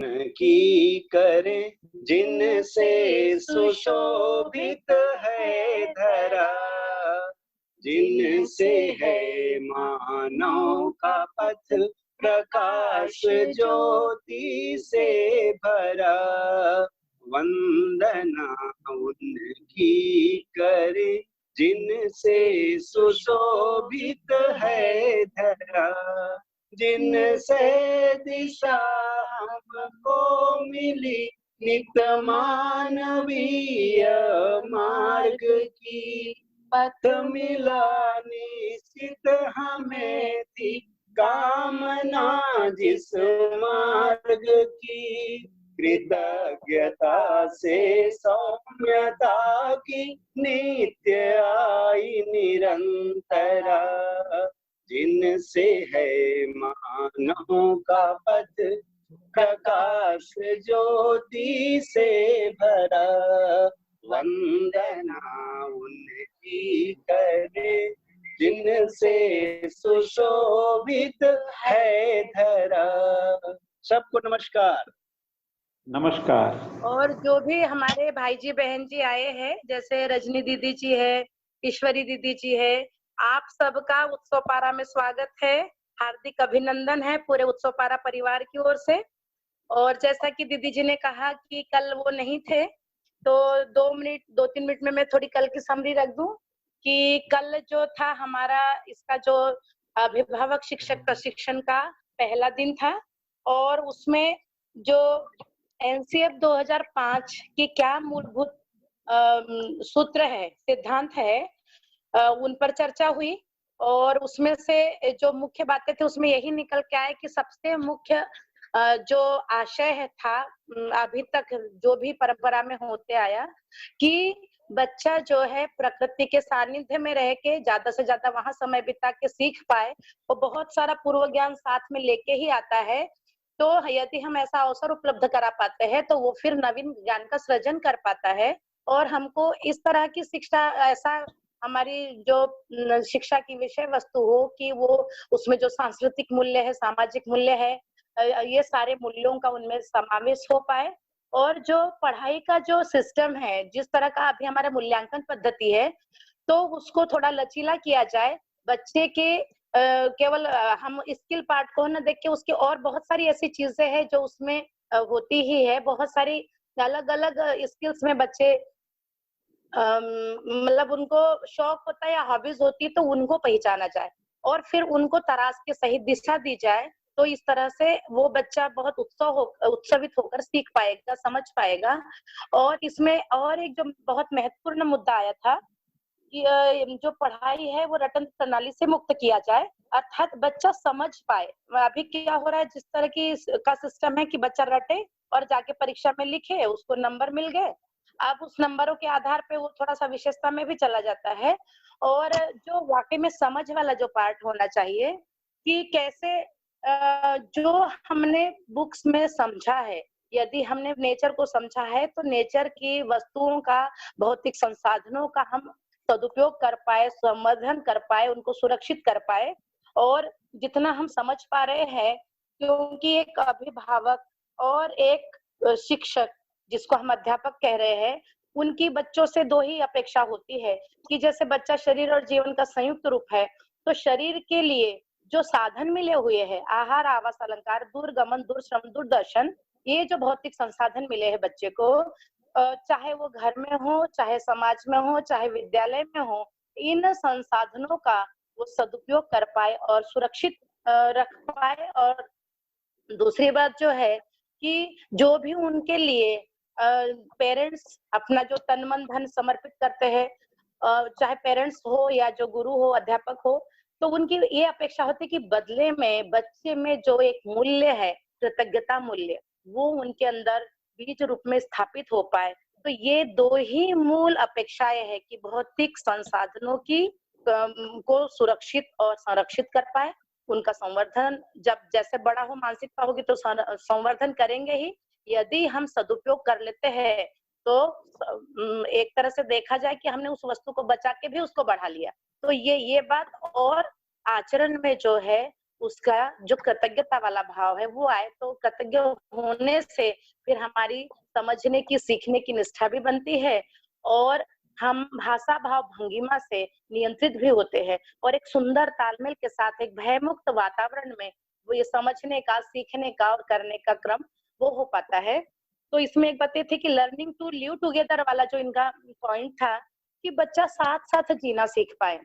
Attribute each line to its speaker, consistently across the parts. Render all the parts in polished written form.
Speaker 1: की करें जिनसे सुशोभित है धरा, जिनसे है मानव का पथ प्रकाश ज्योति से भरा। वंदना उनकी करे जिनसे सुशोभित है धरा, जिनसे दिशा हमको मिली नित मानवीय मार्ग की। पथ मिला निश्चित हमें थी कामना जिस मार्ग की। कृतज्ञता से सौम्यता की नित्य आई निरंतरा, जिनसे है मानव का पथ प्रकाश ज्योति से भरा। वंदना उनकी करे जिनसे सुशोभित है धरा। सबको नमस्कार।
Speaker 2: नमस्कार।
Speaker 3: और जो भी हमारे भाई जी बहन जी आए हैं, जैसे रजनी दीदी जी है, ईश्वरी दीदी जी है, आप सबका उत्सव पारा में स्वागत है, हार्दिक अभिनंदन है पूरे उत्सव पारा परिवार की ओर से। और जैसा कि दीदी जी ने कहा कि कल वो नहीं थे, तो 2-3 मिनट में मैं थोड़ी कल की समरी रख दूं कि कल जो था हमारा इसका जो अभिभावक शिक्षक प्रशिक्षण का पहला दिन था, और उसमें जो एनसीएफ 2005 की क्या मूलभूत सूत्र है, सिद्धांत है, उन पर चर्चा हुई। और उसमें से जो मुख्य बातें थी उसमें यही निकल के आए कि सबसे मुख्य जो आशय था अभी तक जो भी परंपरा में होते आया कि बच्चा जो है प्रकृति के सानिध्य में रह के ज्यादा से ज्यादा वहां समय बिता के सीख पाए, वो बहुत सारा पूर्व ज्ञान साथ में लेके ही आता है। तो यदि हम ऐसा अवसर उपलब्ध करा पाते हैं तो वो फिर नवीन ज्ञान का सृजन कर पाता है। और हमको इस तरह की शिक्षा, ऐसा हमारी जो शिक्षा की विषय वस्तु हो कि वो उसमें जो सांस्कृतिक मूल्य है, सामाजिक मूल्य है, ये सारे मूल्यों का उनमें समावेश हो पाए। और जो पढ़ाई का जो सिस्टम है, जिस तरह का अभी हमारा मूल्यांकन पद्धति है, तो उसको थोड़ा लचीला किया जाए। बच्चे के केवल हम स्किल पार्ट को न देख के उसकी और बहुत सारी ऐसी चीजें हैं जो उसमें होती ही है। बहुत सारी अलग अलग स्किल्स में बच्चे मतलब उनको शौक होता है या हॉबीज होती है, तो उनको पहचाना जाए और फिर उनको तराश के सही दिशा दी जाए। तो इस तरह से वो बच्चा बहुत उत्सवित होकर सीख पाएगा, समझ पाएगा। और इसमें और एक जो बहुत महत्वपूर्ण मुद्दा आया था कि जो पढ़ाई है वो रटन प्रणाली से मुक्त किया जाए, अर्थात बच्चा समझ पाए। अभी क्या हो रहा है, जिस तरह की का सिस्टम है कि बच्चा रटे और जाके परीक्षा में लिखे, उसको नंबर मिल गए, अब उस नंबरों के आधार पे वो थोड़ा सा विशेषता में भी चला जाता है। और जो वाकई में समझ वाला जो पार्ट होना चाहिए कि कैसे जो हमने बुक्स में समझा है, यदि हमने नेचर को समझा है तो नेचर की वस्तुओं का, भौतिक संसाधनों का हम सदुपयोग कर पाए, संवर्धन कर पाए, उनको सुरक्षित कर पाए। और जितना हम समझ पा रहे हैं, क्योंकि एक अभिभावक और एक शिक्षक, जिसको हम अध्यापक कह रहे हैं, उनकी बच्चों से दो ही अपेक्षा होती है कि जैसे बच्चा शरीर और जीवन का संयुक्त रूप है, तो शरीर के लिए जो साधन मिले हुए हैं, आहार, आवास, अलंकार, दूरगमन, दूरश्रम, दूरदर्शन, ये जो भौतिक संसाधन मिले हैं बच्चे को, चाहे वो घर में हो, चाहे समाज में हो, चाहे विद्यालय में हो, इन संसाधनों का वो सदुपयोग कर पाए और सुरक्षित रख पाए। और दूसरी बात जो है कि जो भी उनके लिए पेरेंट्स अपना जो तन मन धन समर्पित करते हैं, चाहे पेरेंट्स हो या जो गुरु हो, अध्यापक हो, तो उनकी ये अपेक्षा होती है कि बदले में बच्चे में जो एक मूल्य है, कृतज्ञता मूल्य, वो उनके अंदर बीज रूप में स्थापित हो पाए। तो ये दो ही मूल अपेक्षाएं हैं कि भौतिक संसाधनों की को सुरक्षित और संरक्षित कर पाए, उनका संवर्धन, जब जैसे बड़ा हो मानसिकता होगी तो संवर्धन करेंगे ही। यदि हम सदुपयोग कर लेते हैं तो एक तरह से देखा जाए कि हमने उस वस्तु को बचा के भी उसको बढ़ा लिया। तो ये बात और आचरण में जो है उसका जो कृतज्ञता वाला भाव है वो आए, तो कृतज्ञ होने से फिर हमारी समझने की, सीखने की निष्ठा भी बनती है और हम भाषा भाव भंगिमा से नियंत्रित भी होते हैं और एक सुंदर तालमेल के साथ एक भयमुक्त वातावरण में वो ये समझने का, सीखने का और करने का क्रम वो हो पाता है। तो इसमें एक बात ये थी कि लर्निंग टू लिव टुगेदर वाला जो इनका पॉइंट था कि बच्चा साथ साथ जीना सीख पाए।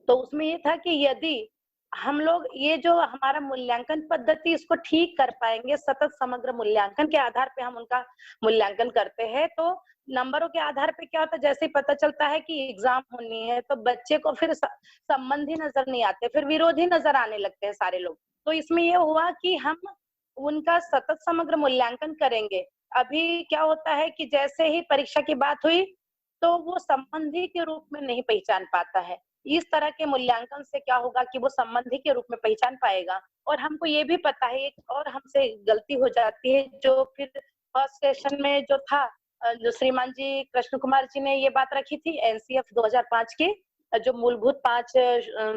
Speaker 3: तो उसमें ये था कि यदि हम लोग ये जो हमारा मूल्यांकन पद्धति इसको ठीक कर पाएंगे, सतत समग्र मूल्यांकन के आधार पे हम उनका मूल्यांकन करते हैं, तो नंबरों के आधार पे क्या होता है, जैसे ही पता चलता है कि एग्जाम होनी है तो बच्चे को फिर संबंधी नजर नहीं आते, फिर विरोधी नजर आने लगते हैं सारे लोग। तो इसमें ये हुआ कि हम उनका सतत समग्र मूल्यांकन करेंगे। अभी क्या होता है कि जैसे ही परीक्षा की बात हुई तो वो संबंधी के रूप में नहीं पहचान पाता है। इस तरह के मूल्यांकन से क्या होगा कि वो संबंधी के रूप में पहचान पाएगा। और हमको ये भी पता है, एक और हमसे गलती हो जाती है जो फिर फर्स्ट सेशन में जो था, जो श्रीमान जी कृष्ण कुमार जी ने ये बात रखी थी एनसीएफ 2005 की, जो मूलभूत 5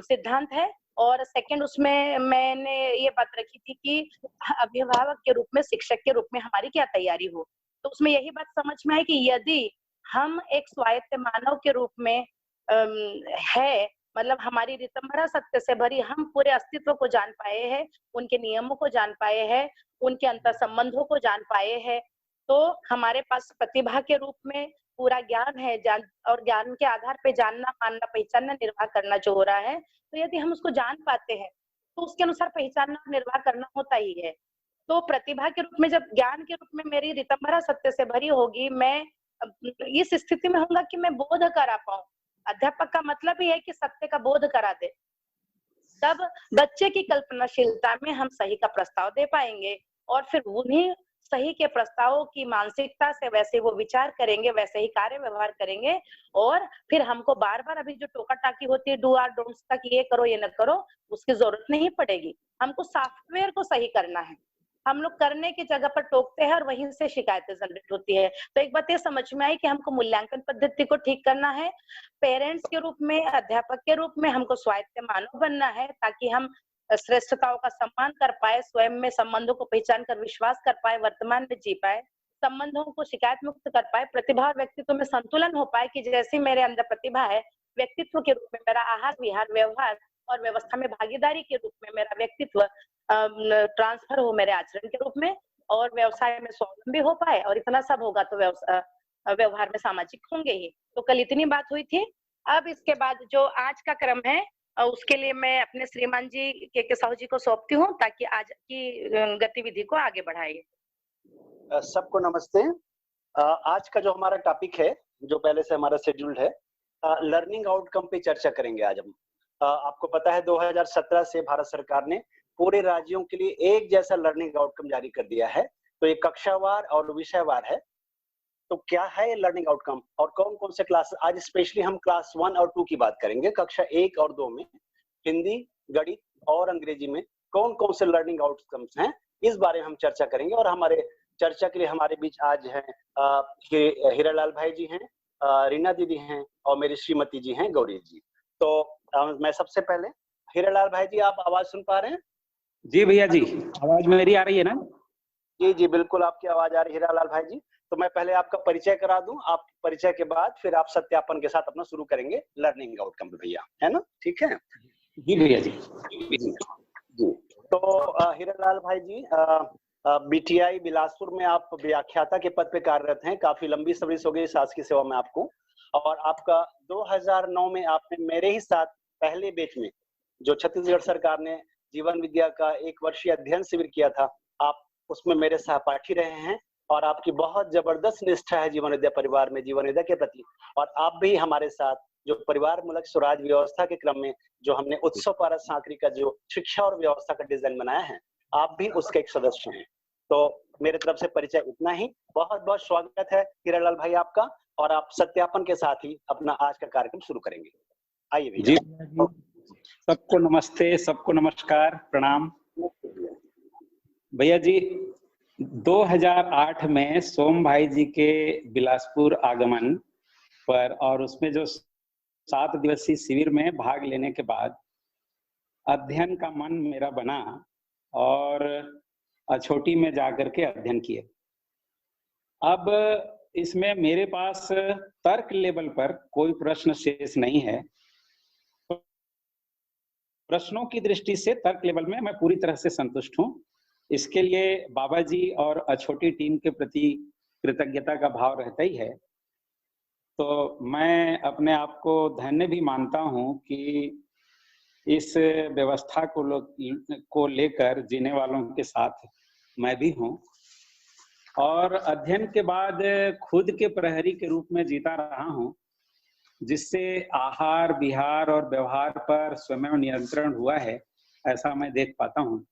Speaker 3: सिद्धांत है, और सेकंड उसमें मैंने ये बात रखी थी कि अभिभावक के रूप में, शिक्षक के रूप में हमारी क्या तैयारी हो। तो उसमें यही बात समझ में आई कि यदि हम एक स्वायत्त मानव के रूप में है, मतलब हमारी रितंभरा सत्य से भरी, हम पूरे अस्तित्व को जान पाए हैं, उनके नियमों को जान पाए हैं, उनके अंतर संबंधों को जान पाए हैं, तो हमारे पास प्रतिभा के रूप में पूरा ज्ञान है, और ज्ञान के आधार पे जानना, मानना, पहचानना, निर्वाह करना जो हो रहा है, तो यदि हम उसको जान पाते हैं तो उसके अनुसार पहचानना और निर्वाह करना होता ही है। तो प्रतिभा के रूप में, जब ज्ञान के रूप में मेरी रितंभरा सत्य से भरी होगी, मैं इस स्थिति में होऊंगा कि मैं बोध करा पाऊं। अध्यापक का मतलब ही है कि सत्य का बोध करा दे। तब बच्चे की कल्पनाशीलता में हम सही का प्रस्ताव दे पाएंगे और फिर उन्हीं सही के प्रस्तावों की मानसिकता से वैसे वो विचार करेंगे, वैसे ही कार्य व्यवहार करेंगे, और फिर हमको बार बार अभी जो टोका टाकी होती है डू और डोंट्स का कि ये करो ये न करो, उसकी जरूरत नहीं पड़ेगी। हमको सॉफ्टवेयर को सही करना है। हम लोग करने की जगह पर टोकते हैं और वहीं से शिकायतें जनरेट होती है। तो एक बात ये समझ में आई कि हमको मूल्यांकन पद्धति को ठीक करना है, पेरेंट्स के रूप में, अध्यापक के रूप में हमको स्वायत्त मानव बनना है, ताकि हम श्रेष्ठताओं का सम्मान कर पाए, स्वयं में संबंधों को पहचान कर विश्वास कर पाए, वर्तमान में जी पाए, संबंधों को शिकायत मुक्त कर पाए, प्रतिभा और व्यक्तित्व में संतुलन हो पाए कि जैसी मेरे अंदर प्रतिभा है, व्यक्तित्व के रूप में मेरा आहार विहार व्यवहार और व्यवस्था में भागीदारी के रूप में मेरा व्यक्तित्व ट्रांसफर हो मेरे आचरण के रूप में, और व्यवसाय में स्वावलंबी हो पाए, और इतना सब होगा तो व्यवहार में सामाजिक होंगे ही। तो कल इतनी बात हुई थी। अब इसके बाद जो आज का क्रम है उसके लिए मैं अपने श्रीमान जी के साहू जी को सौंपती हूँ ताकि आज की गतिविधि को आगे बढ़ाइए।
Speaker 1: सबको नमस्ते। आज का जो हमारा टॉपिक है, जो पहले से हमारा शेड्यूल्ड है, लर्निंग आउटकम पे चर्चा करेंगे आज हम। आपको पता है 2017 से भारत सरकार ने पूरे राज्यों के लिए एक जैसा लर्निंग आउटकम जारी कर दिया है। तो ये कक्षावार और विषयवार है। तो क्या है ये लर्निंग आउटकम और कौन कौन से क्लास, आज स्पेशली हम क्लास 1 और 2 की बात करेंगे। कक्षा 1 और 2 में हिंदी, गणित और अंग्रेजी में कौन कौन से लर्निंग आउटकम्स हैं, इस बारे में हम चर्चा करेंगे। और हमारे चर्चा के लिए हमारे बीच आज हैं हीरालाल भाई जी हैं, रीना दीदी हैं और मेरी श्रीमती जी हैं गौरी जी। तो मैं सबसे पहले, हीरालाल भाई जी आप आवाज सुन पा रहे हैं?
Speaker 2: जी भैया जी, आवाज मेरी आ रही है ना?
Speaker 1: जी जी बिल्कुल आपकी आवाज आ रही है हीरालाल भाई जी। तो मैं पहले आपका परिचय करा दूं, आप परिचय के बाद फिर आप सत्यापन के साथ अपना शुरू करेंगे लर्निंग आउटकम भैया, है ना? ठीक है
Speaker 2: जी भैया जी।
Speaker 1: जी। तो हीरालाल भाई जी, बीटीआई बिलासपुर में आप व्याख्याता के पद पे कार्यरत हैं। काफी लंबी सर्विस हो गई शासकीय सेवा में आपको, और आपका 2009 में आपने मेरे ही साथ पहले बैच में जो छत्तीसगढ़ सरकार ने जीवन विद्या का 1 वर्षीय अध्ययन शिविर किया था, आप उसमें मेरे सहपाठी रहे हैं। और आपकी बहुत जबरदस्त निष्ठा है जीवन विद्या परिवार में, जीवन विद्या के प्रति। और आप भी हमारे साथ जो परिवार मूलक स्वराज व्यवस्था के क्रम में जो हमने उत्सव पारस सांकरी का जो शिक्षा और व्यवस्था का डिजाइन बनाया है, आप भी उसके एक सदस्य हैं। तो मेरे तरफ से परिचय इतना ही। बहुत बहुत स्वागत है हीरालाल भाई आपका, और आप सत्यापन के साथ ही अपना आज का कार्यक्रम शुरू करेंगे। आइए भैया।
Speaker 2: जी सबको नमस्ते, सबको नमस्कार, प्रणाम। भैया जी 2008 में सोम भाई जी के बिलासपुर आगमन पर और उसमें जो 7 दिवसीय शिविर में भाग लेने के बाद अध्ययन का मन मेरा बना और अछोटी में जाकर के अध्ययन किए। अब इसमें मेरे पास तर्क लेवल पर कोई प्रश्न शेष नहीं है। प्रश्नों की दृष्टि से तर्क लेवल में मैं पूरी तरह से संतुष्ट हूं। इसके लिए बाबा जी और अछोटी टीम के प्रति कृतज्ञता का भाव रहता ही है। तो मैं अपने आप को धन्य भी मानता हूं कि इस व्यवस्था को लेकर जीने वालों के साथ मैं भी हूं, और अध्ययन के बाद खुद के प्रहरी के रूप में जीता रहा हूं, जिससे आहार विहार और व्यवहार पर स्वयं नियंत्रण हुआ है, ऐसा मैं देख पाता हूं।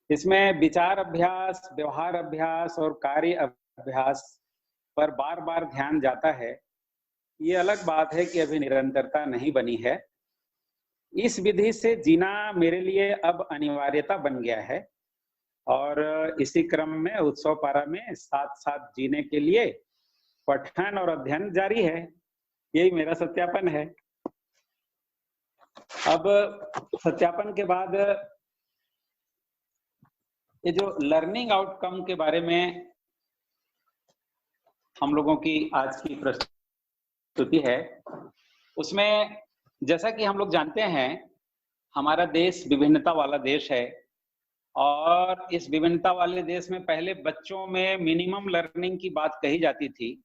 Speaker 2: इसमें विचार अभ्यास, व्यवहार अभ्यास और कार्य अभ्यास पर बार बार ध्यान जाता है। ये अलग बात है कि अभी निरंतरता नहीं बनी है। इस विधि से जीना मेरे लिए अब अनिवार्यता बन गया है, और इसी क्रम में उत्सव पारा में साथ साथ जीने के लिए पठन और अध्ययन जारी है। यही मेरा सत्यापन है। अब सत्यापन के बाद ये जो लर्निंग आउटकम के बारे में हम लोगों की आज की प्रस्तुति है, उसमें जैसा कि हम लोग जानते हैं, हमारा देश विभिन्नता वाला देश है, और इस विभिन्नता वाले देश में पहले बच्चों में मिनिमम लर्निंग की बात कही जाती थी,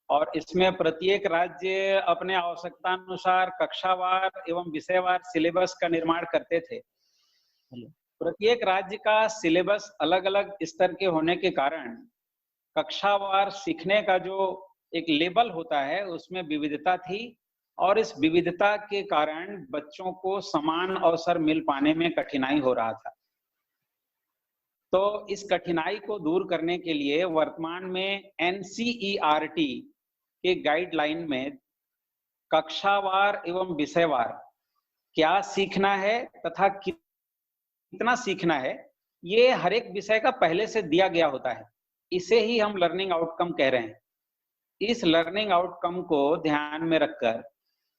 Speaker 2: और इसमें प्रत्येक राज्य अपने आवश्यकता अनुसार कक्षावार एवं विषयवार सिलेबस का निर्माण करते थे। प्रत्येक राज्य का सिलेबस अलग अलग स्तर के होने के कारण कक्षावार सीखने का जो एक लेवल होता है उसमें विविधता थी, और इस विविधता के कारण बच्चों को समान अवसर मिल पाने में कठिनाई हो रहा था। तो इस कठिनाई को दूर करने के लिए वर्तमान में NCERT के गाइडलाइन में कक्षावार एवं विषयवार क्या सीखना है तथा कितना सीखना है, ये हर एक विषय का पहले से दिया गया होता है। इसे ही हम लर्निंग आउटकम कह रहे हैं। इस लर्निंग आउटकम को ध्यान में रखकर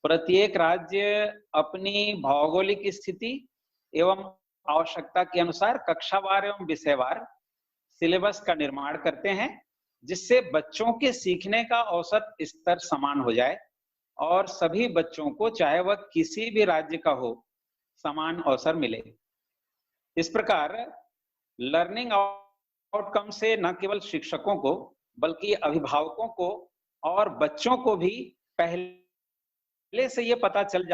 Speaker 2: प्रत्येक राज्य अपनी भौगोलिक स्थिति एवं आवश्यकता के अनुसार कक्षावार एवं विषयवार सिलेबस का निर्माण करते हैं, जिससे बच्चों के सीखने का औसत स्तर समान हो जाए और सभी बच्चों को, चाहे वह किसी भी राज्य का हो, समान अवसर मिले। इस प्रकार लर्निंग आउटकम से न केवल शिक्षकों को बल्कि अभिभावकों को और बच्चों को भी पहले से ये पता चल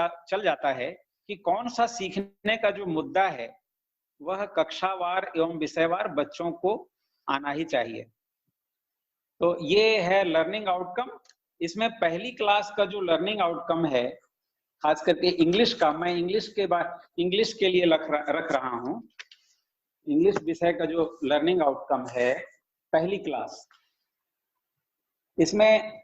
Speaker 2: जाता है कि कौन सा सीखने का जो मुद्दा है वह कक्षावार एवं विषयवार बच्चों को आना ही चाहिए। तो ये है लर्निंग आउटकम। इसमें पहली क्लास का जो लर्निंग आउटकम है, खास करके इंग्लिश का, मैं इंग्लिश के लिए रख रहा हूं। इंग्लिश विषय का जो लर्निंग आउटकम है पहली क्लास, इसमें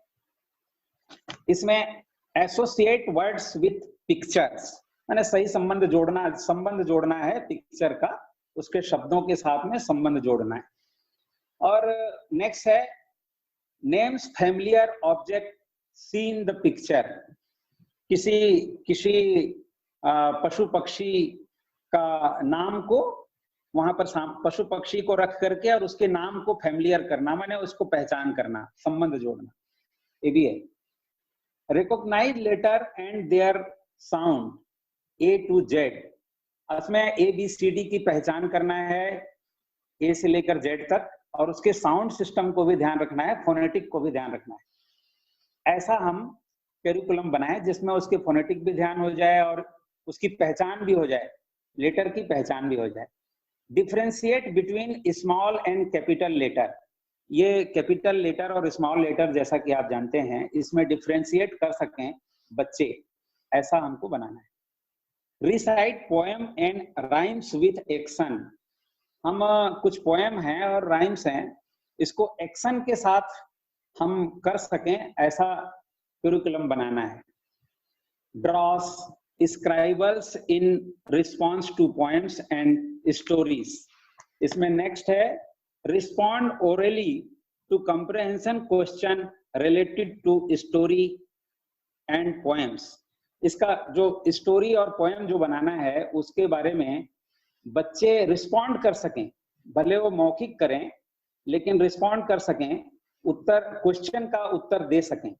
Speaker 2: एसोसिएट वर्ड्स विथ पिक्चर्स, मैंने सही संबंध जोड़ना है पिक्चर का, उसके शब्दों के साथ में संबंध जोड़ना है। और नेक्स्ट है names familiar object see in the picture. किसी पशु पक्षी का नाम को वहां पर पशु पक्षी को रख करके और उसके नाम को फैमिलियर करना, मैंने उसको पहचान करना, संबंध जोड़ना, ये भी है। Recognise letter and their sound A to Z, इसमें ABCD की पहचान करना है, A से लेकर Z तक, और उसके साउंड सिस्टम को भी ध्यान रखना है, फोनेटिक को भी ध्यान रखना है। ऐसा हम करिकुलम बनाए जिसमें उसके फोनेटिक भी ध्यान हो जाए और उसकी पहचान भी हो जाए, लेटर की पहचान भी हो जाए। Differentiate between small and capital letter, ये कैपिटल लेटर और स्मॉल लेटर जैसा कि आप जानते हैं, इसमें डिफरेंशिएट कर सकें बच्चे, ऐसा हमको बनाना है। Recite poem and rhymes with action, हम कुछ पोएम हैं और राइम्स हैं, इसको एक्शन के साथ हम कर सकें, ऐसा करिकुलम बनाना है। Draws scribbles in response to poems and stories, इसमें नेक्स्ट है respond orally to comprehension question related to story and poems. इसका जो स्टोरी और पोएम जो बनाना है उसके बारे में बच्चे रिस्पॉन्ड कर सकें, भले वो मौखिक करें लेकिन रिस्पॉन्ड कर सकें, उत्तर क्वेश्चन का उत्तर दे सकें,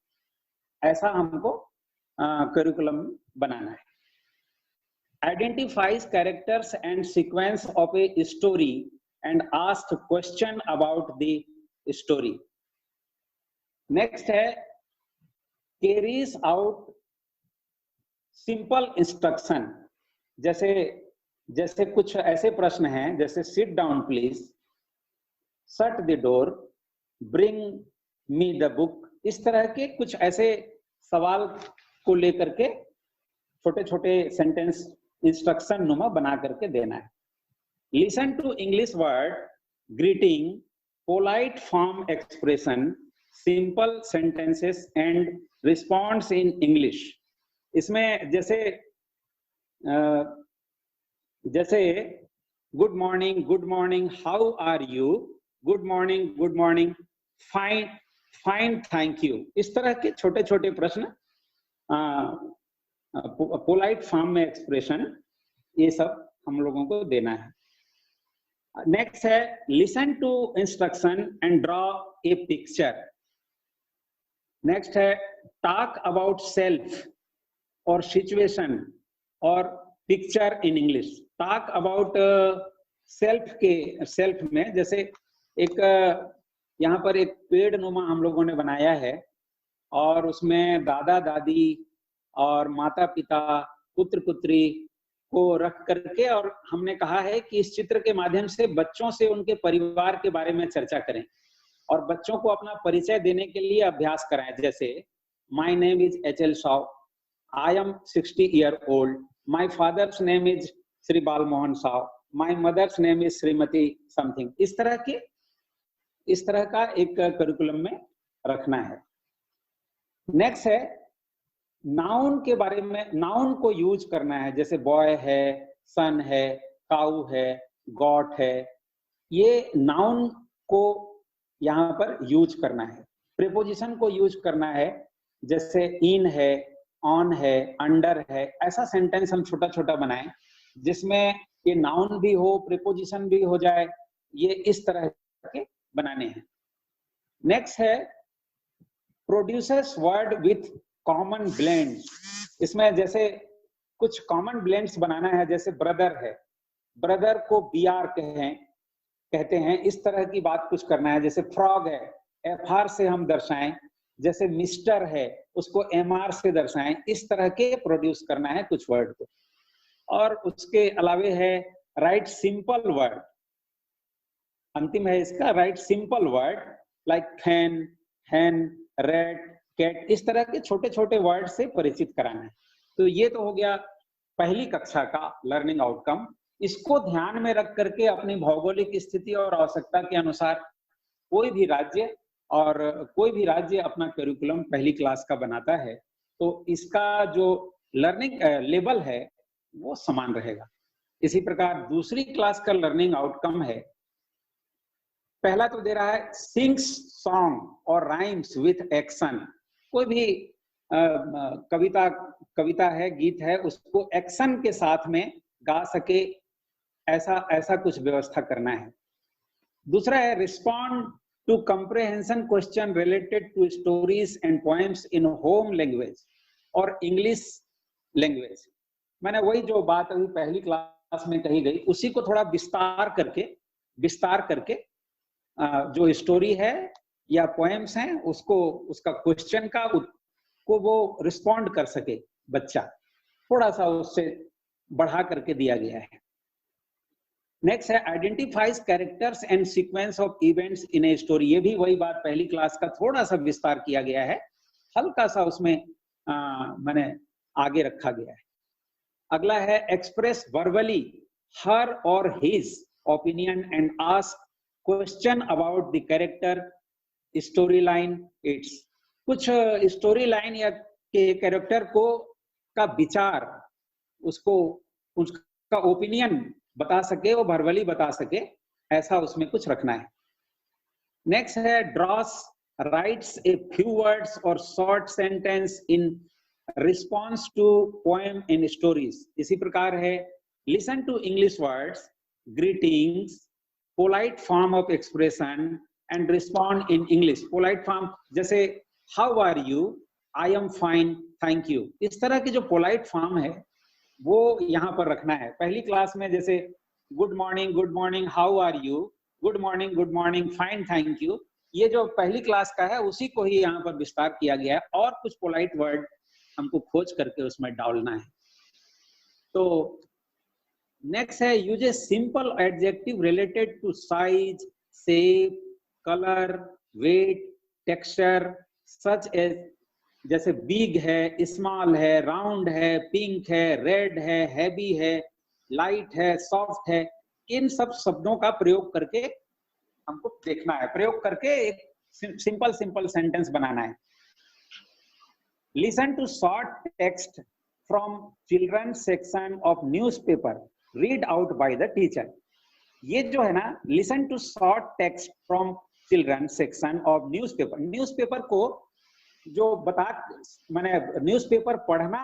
Speaker 2: ऐसा हमको करिकुलम बनाना है। Identifies characters and sequence of a story and ask question about the story. Next है carries out simple instruction. जैसे कुछ ऐसे प्रश्न हैं जैसे sit down please, shut the door, bring me the book, इस तरह के कुछ ऐसे सवाल को लेकर के छोटे छोटे सेंटेंस इंस्ट्रक्शन नुमा बना करके देना है। Listen to English word, greeting, polite form expression, simple sentences and response in English. इसमें जैसे good morning, how are you, good morning, fine thank you, इस तरह के छोटे छोटे प्रश्न, पोलाइट फॉर्म में एक्सप्रेशन, ये सब हम लोगों को देना है। नेक्स्ट है listen to instruction and draw a picture. Next है टॉक अबाउट सेल्फ और सिचुएशन और picture in English. Talk about self में जैसे एक यहाँ पर एक पेड़ नुमा हम लोगों ने बनाया है और उसमें दादा दादी और माता पिता, पुत्र पुत्री को रख करके, और हमने कहा है कि इस चित्र के माध्यम से बच्चों से उनके परिवार के बारे में चर्चा करें और बच्चों को अपना परिचय देने के लिए अभ्यास कराएं। जैसे my name is HL Shaw, I am 60 year old, my father's name is Shri Bal Mohan Shaw, my mother's name is Shrimati something. इस तरह का एक करिकुलम में रखना है। नेक्स्ट है नाउन के बारे में, नाउन को यूज करना है, जैसे बॉय है, सन है, काऊ है, गॉट है, ये नाउन को यहाँ पर यूज करना है। प्रीपोजिशन को यूज करना है, जैसे इन है, ऑन है, अंडर है, ऐसा सेंटेंस हम छोटा छोटा बनाएं जिसमें ये नाउन भी हो, प्रीपोजिशन भी हो जाए, ये इस तरह के बनाने हैं। नेक्स्ट है produces word with common blends. इसमें जैसे कुछ कॉमन ब्लेंड्स बनाना है, जैसे ब्रदर है, ब्रदर को BR कहते हैं, इस तरह की बात कुछ करना है। जैसे फ्रॉग है, FR से हम दर्शाएं, जैसे मिस्टर है उसको MR से दर्शाएं, इस तरह के प्रोड्यूस करना है कुछ वर्ड को। और उसके अलावे है राइट सिंपल वर्ड, अंतिम है इसका, write simple word like fan, hen, red, cat, इस तरह के छोटे छोटे वर्ड से परिचित कराना है। तो ये तो हो गया पहली कक्षा का लर्निंग आउटकम। इसको ध्यान में रख करके अपनी भौगोलिक स्थिति और आवश्यकता के अनुसार कोई भी राज्य अपना करिकुलम पहली क्लास का बनाता है तो इसका जो लर्निंग लेवल है वो समान रहेगा। इसी प्रकार दूसरी क्लास का लर्निंग आउटकम है, पहला तो दे रहा है सिंग्स सॉन्ग और राइम्स विथ एक्शन। कोई भी कविता है, गीत है, उसको एक्शन के साथ में गा सके, ऐसा कुछ व्यवस्था करना है। दूसरा है respond to comprehension question related to stories and poems in home language और इंग्लिश लैंग्वेज। मैंने वही जो बात अभी पहली क्लास में कही गई उसी को थोड़ा विस्तार करके जो स्टोरी है या पोएम्स हैं उसका क्वेश्चन को वो रिस्पॉन्ड कर सके बच्चा, थोड़ा सा उससे बढ़ा करके दिया गया है। नेक्स्ट है identifies characters and sequence of events in a story. ये भी वही बात पहली क्लास का थोड़ा सा विस्तार किया गया है, हल्का सा उसमें मैंने आगे रखा गया है। अगला है एक्सप्रेस वर्बली हर और his opinion and ask question about the character, story line, it's. कुछ स्टोरी लाइन या के कैरेक्टर का विचार, उसका ओपिनियन बता सके, वो वर्बली बता सके, ऐसा उसमें कुछ रखना है। नेक्स्ट है draws writes a few words और short sentence in response to poem in stories इसी प्रकार है, listen to English words, greetings, polite form of expression and respond in English. Polite form जैसे how are you, I am fine, thank you, इस तरह की जो polite form है वो यहाँ पर रखना है। पहली क्लास में जैसे good morning, how are you, good morning, fine, thank you, ये जो पहली क्लास का है उसी को ही यहाँ पर विस्तार किया गया है और कुछ पोलाइट वर्ड हमको खोज करके उसमें डालना है। तो नेक्स्ट है, use a simple adjective related to size, shape, colour, weight, texture such as, जैसे बिग है, स्मॉल है, राउंड है, पिंक है, रेड है, हैवी है, लाइट है, सॉफ्ट है, इन सब शब्दों का प्रयोग करके हमको देखना है, प्रयोग करके एक सिंपल सेंटेंस बनाना है। Listen to short text from children section of newspaper, read out by the teacher. ये जो है ना, listen to short text from children section of newspaper, newspaper को जो मैंने न्यूज़पेपर पढ़ना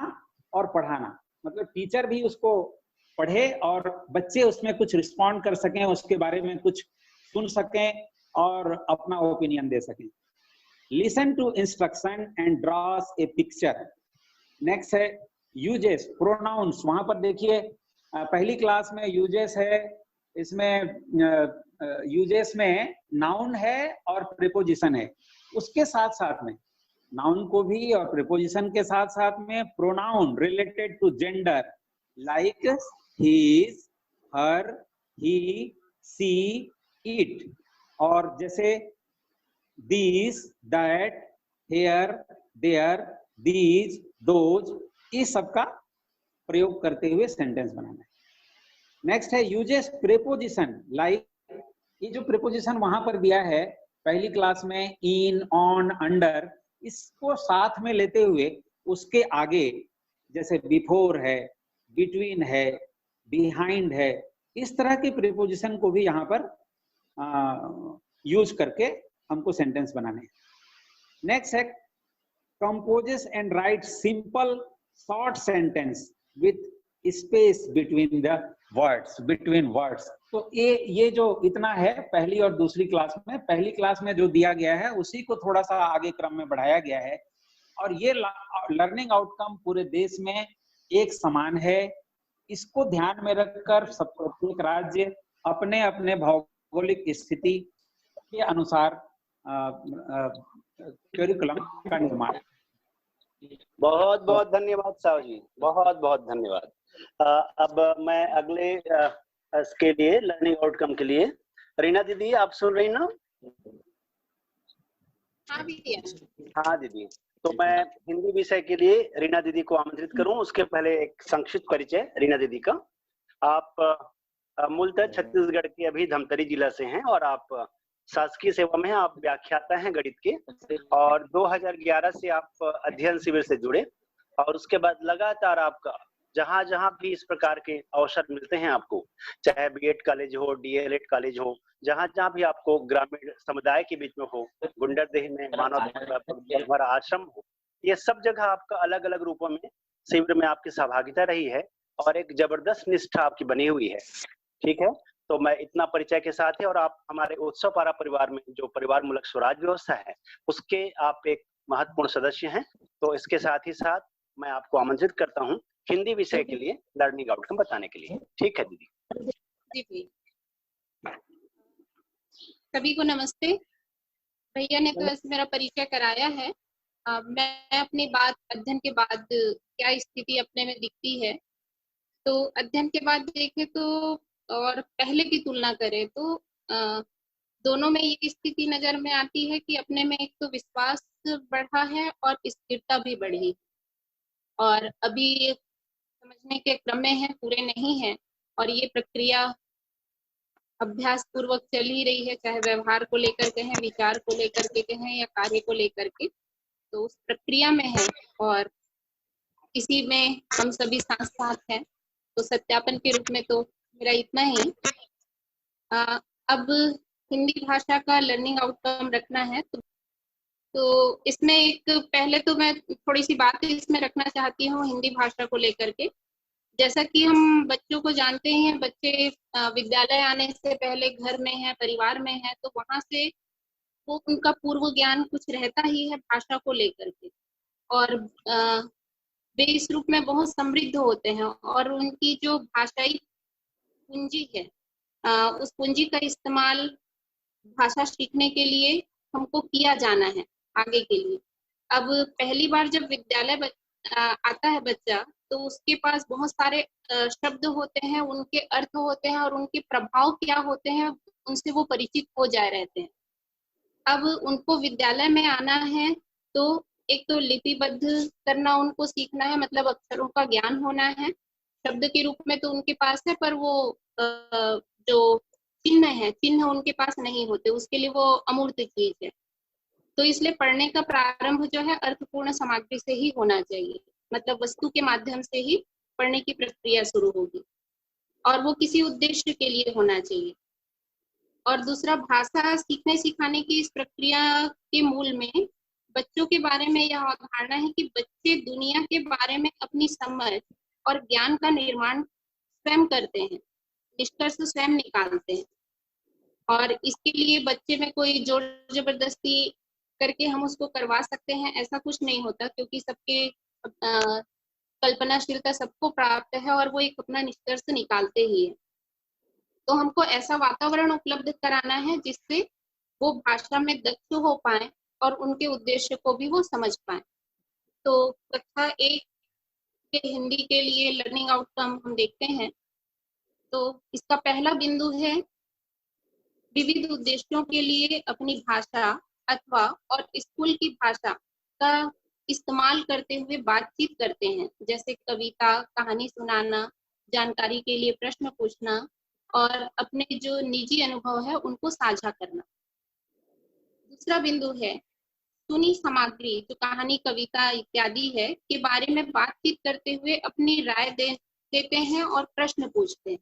Speaker 2: और पढ़ाना, मतलब टीचर भी उसको पढ़े और बच्चे उसमें कुछ रिस्पॉन्ड कर सकें, उसके बारे में कुछ सुन सकें और अपना ओपिनियन दे सकें। Listen to instruction and draws a picture. Next है यूजेस, प्रोनाउंस। वहां पर देखिए पहली क्लास में यूजेस है, इसमें यूजेस में नाउन है और प्रीपोजिशन है, उसके साथ साथ में नाउन को भी और प्रीपोजिशन के साथ साथ में pronoun related to gender like his, her, he, she, it, और जैसे this, that, here, there, these, those, इस सब का प्रयोग करते हुए सेंटेंस बनाना है। नेक्स्ट है यूजेस प्रीपोजिशन लाइक, ये जो प्रीपोजिशन वहां पर दिया है पहली क्लास में, इन, ऑन, अंडर, इसको साथ में लेते हुए उसके आगे जैसे बिफोर है, बिटवीन है, बिहाइंड है, इस तरह के प्रीपोजिशन को भी यहाँ पर यूज करके हमको सेंटेंस बनाने हैं। नेक्स्ट है composes and right simple short sentence with space between the words, between words. तो ये जो इतना है पहली और दूसरी क्लास में, पहली क्लास में जो दिया गया है उसी को थोड़ा सा आगे क्रम में बढ़ाया गया है, और ये लर्निंग आउटकम पूरे देश में एक समान है। इसको ध्यान में रखकर सब प्रत्येक राज्य अपने अपने भौगोलिक स्थिति के अनुसार करिकुलम का निर्माण।
Speaker 1: बहुत बहुत धन्यवाद साहु जी, बहुत बहुत धन्यवाद। अब मैं अगले इसके लिए लर्निंग आउटकम के लिए, रीना दीदी आप सुन रही ना? हाँ दीदी, तो मैं हिंदी विषय के लिए रीना दीदी को आमंत्रित करूं। उसके पहले एक संक्षिप्त परिचय रीना दीदी का। आप मूलतः छत्तीसगढ़ के अभी धमतरी जिला से हैं और आप शासकीय सेवा में हैं। आप व्याख्याता हैं गणित के, और 2011 से आप अध्ययन शिविर से जुड़े, और उसके बाद लगातार आपका जहां जहां भी इस प्रकार के अवसर मिलते हैं आपको, चाहे बीएड कॉलेज हो, डीएलएड कॉलेज हो, जहां जहां भी आपको ग्रामीण समुदाय के बीच में हो, गुंडरदेह में मानव आश्रम हो, ये सब जगह आपका अलग अलग रूपों में शिविर में आपकी सहभागिता रही है और एक जबरदस्त निष्ठा आपकी बनी हुई है। ठीक है, तो मैं इतना परिचय के साथ ही, और आप हमारे उत्सव पारा परिवार में जो परिवार मूलक स्वराज व्यवस्था है उसके आप एक महत्वपूर्ण सदस्य हैं, तो इसके साथ ही साथ मैं आपको आमंत्रित करता हूं हिंदी विषय के लिए लर्निंग आउटकम बताने के लिए। ठीक है दीदी?
Speaker 4: जी, सभी को नमस्ते। भैया ने तो ऐसे मेरा परिचय कराया है। मैं अपनी बात अध्ययन के बाद क्या स्थिति अपने में दिखती है, तो अध्ययन के बाद देखें तो और पहले की तुलना करें तो दोनों में ये स्थिति नजर में आती है कि अपने में एक तो विश्वास बढ़ा है और स्थिरता भी बढ़ी, और अभी समझने के क्रम में है, पूरे नहीं है, और ये प्रक्रिया अभ्यास पूर्वक चल ही रही है, चाहे व्यवहार को लेकर कहें, विचार को लेकर के कहें या कार्य को लेकर के, तो उस प्रक्रिया में है और इसी में हम सभी साथ साथ हैं। तो सत्यापन के रूप में तो मेरा इतना ही। अब हिंदी भाषा का लर्निंग आउटकम रखना है, तो तो इसमें एक पहले तो मैं थोड़ी सी बात इसमें रखना चाहती हूँ हिंदी भाषा को लेकर के। जैसा कि हम बच्चों को जानते ही हैं, बच्चे विद्यालय आने से पहले घर में है, परिवार में है, तो वहां से वो उनका पूर्व ज्ञान कुछ रहता ही है भाषा को लेकर के। और वे इस रूप में बहुत समृद्ध होते हैं और उनकी जो भाषाई पूंजी है, उस पूंजी का इस्तेमाल भाषा सीखने के लिए हमको किया जाना है आगे के लिए। अब पहली बार जब विद्यालय आता है बच्चा, तो उसके पास बहुत सारे शब्द होते हैं, उनके अर्थ होते हैं और उनके प्रभाव क्या होते हैं, उनसे वो परिचित हो जाए रहते हैं। अब उनको विद्यालय में आना है तो एक तो लिपिबद्ध करना उनको सीखना है, मतलब अक्षरों का ज्ञान होना है। शब्द के रूप में तो उनके पास है, पर वो जो चिन्ह है, चिन्ह उनके पास नहीं होते, उसके लिए वो अमूर्त चीज है। तो इसलिए पढ़ने का प्रारंभ जो है अर्थपूर्ण सामग्री से ही होना चाहिए, मतलब वस्तु के माध्यम से ही पढ़ने की प्रक्रिया शुरू होगी और वो किसी उद्देश्य के लिए होना चाहिए। और दूसरा, भाषा सीखने सिखाने की इस प्रक्रिया के मूल में बच्चों के बारे में यह अवधारणा है कि बच्चे दुनिया के बारे में अपनी समझ और ज्ञान का निर्माण स्वयं करते हैं, निष्कर्ष स्वयं निकालते हैं। और इसके लिए बच्चे में कोई जोर जबरदस्ती करके हम उसको करवा सकते हैं, ऐसा कुछ नहीं होता, क्योंकि सबके कल्पनाशीलता सबको प्राप्त है और वो एक अपना निष्कर्ष निकालते ही है। तो हमको ऐसा वातावरण उपलब्ध कराना है जिससे वो भाषा में दक्ष हो पाए और उनके उद्देश्य को भी वो समझ पाए। तो कक्षा 1 के हिंदी के लिए लर्निंग आउटकम हम देखते हैं। तो इसका पहला बिंदु है, विविध उद्देश्यों के लिए अपनी भाषा अथवा और स्कूल की भाषा का इस्तेमाल करते हुए बातचीत करते हैं, जैसे कविता, कहानी सुनाना, जानकारी के लिए प्रश्न पूछना और अपने जो निजी अनुभव है उनको साझा करना। दूसरा बिंदु है, सुनी सामग्री जो कहानी, कविता इत्यादि है के बारे में बातचीत करते हुए अपनी राय देते हैं और प्रश्न पूछते हैं।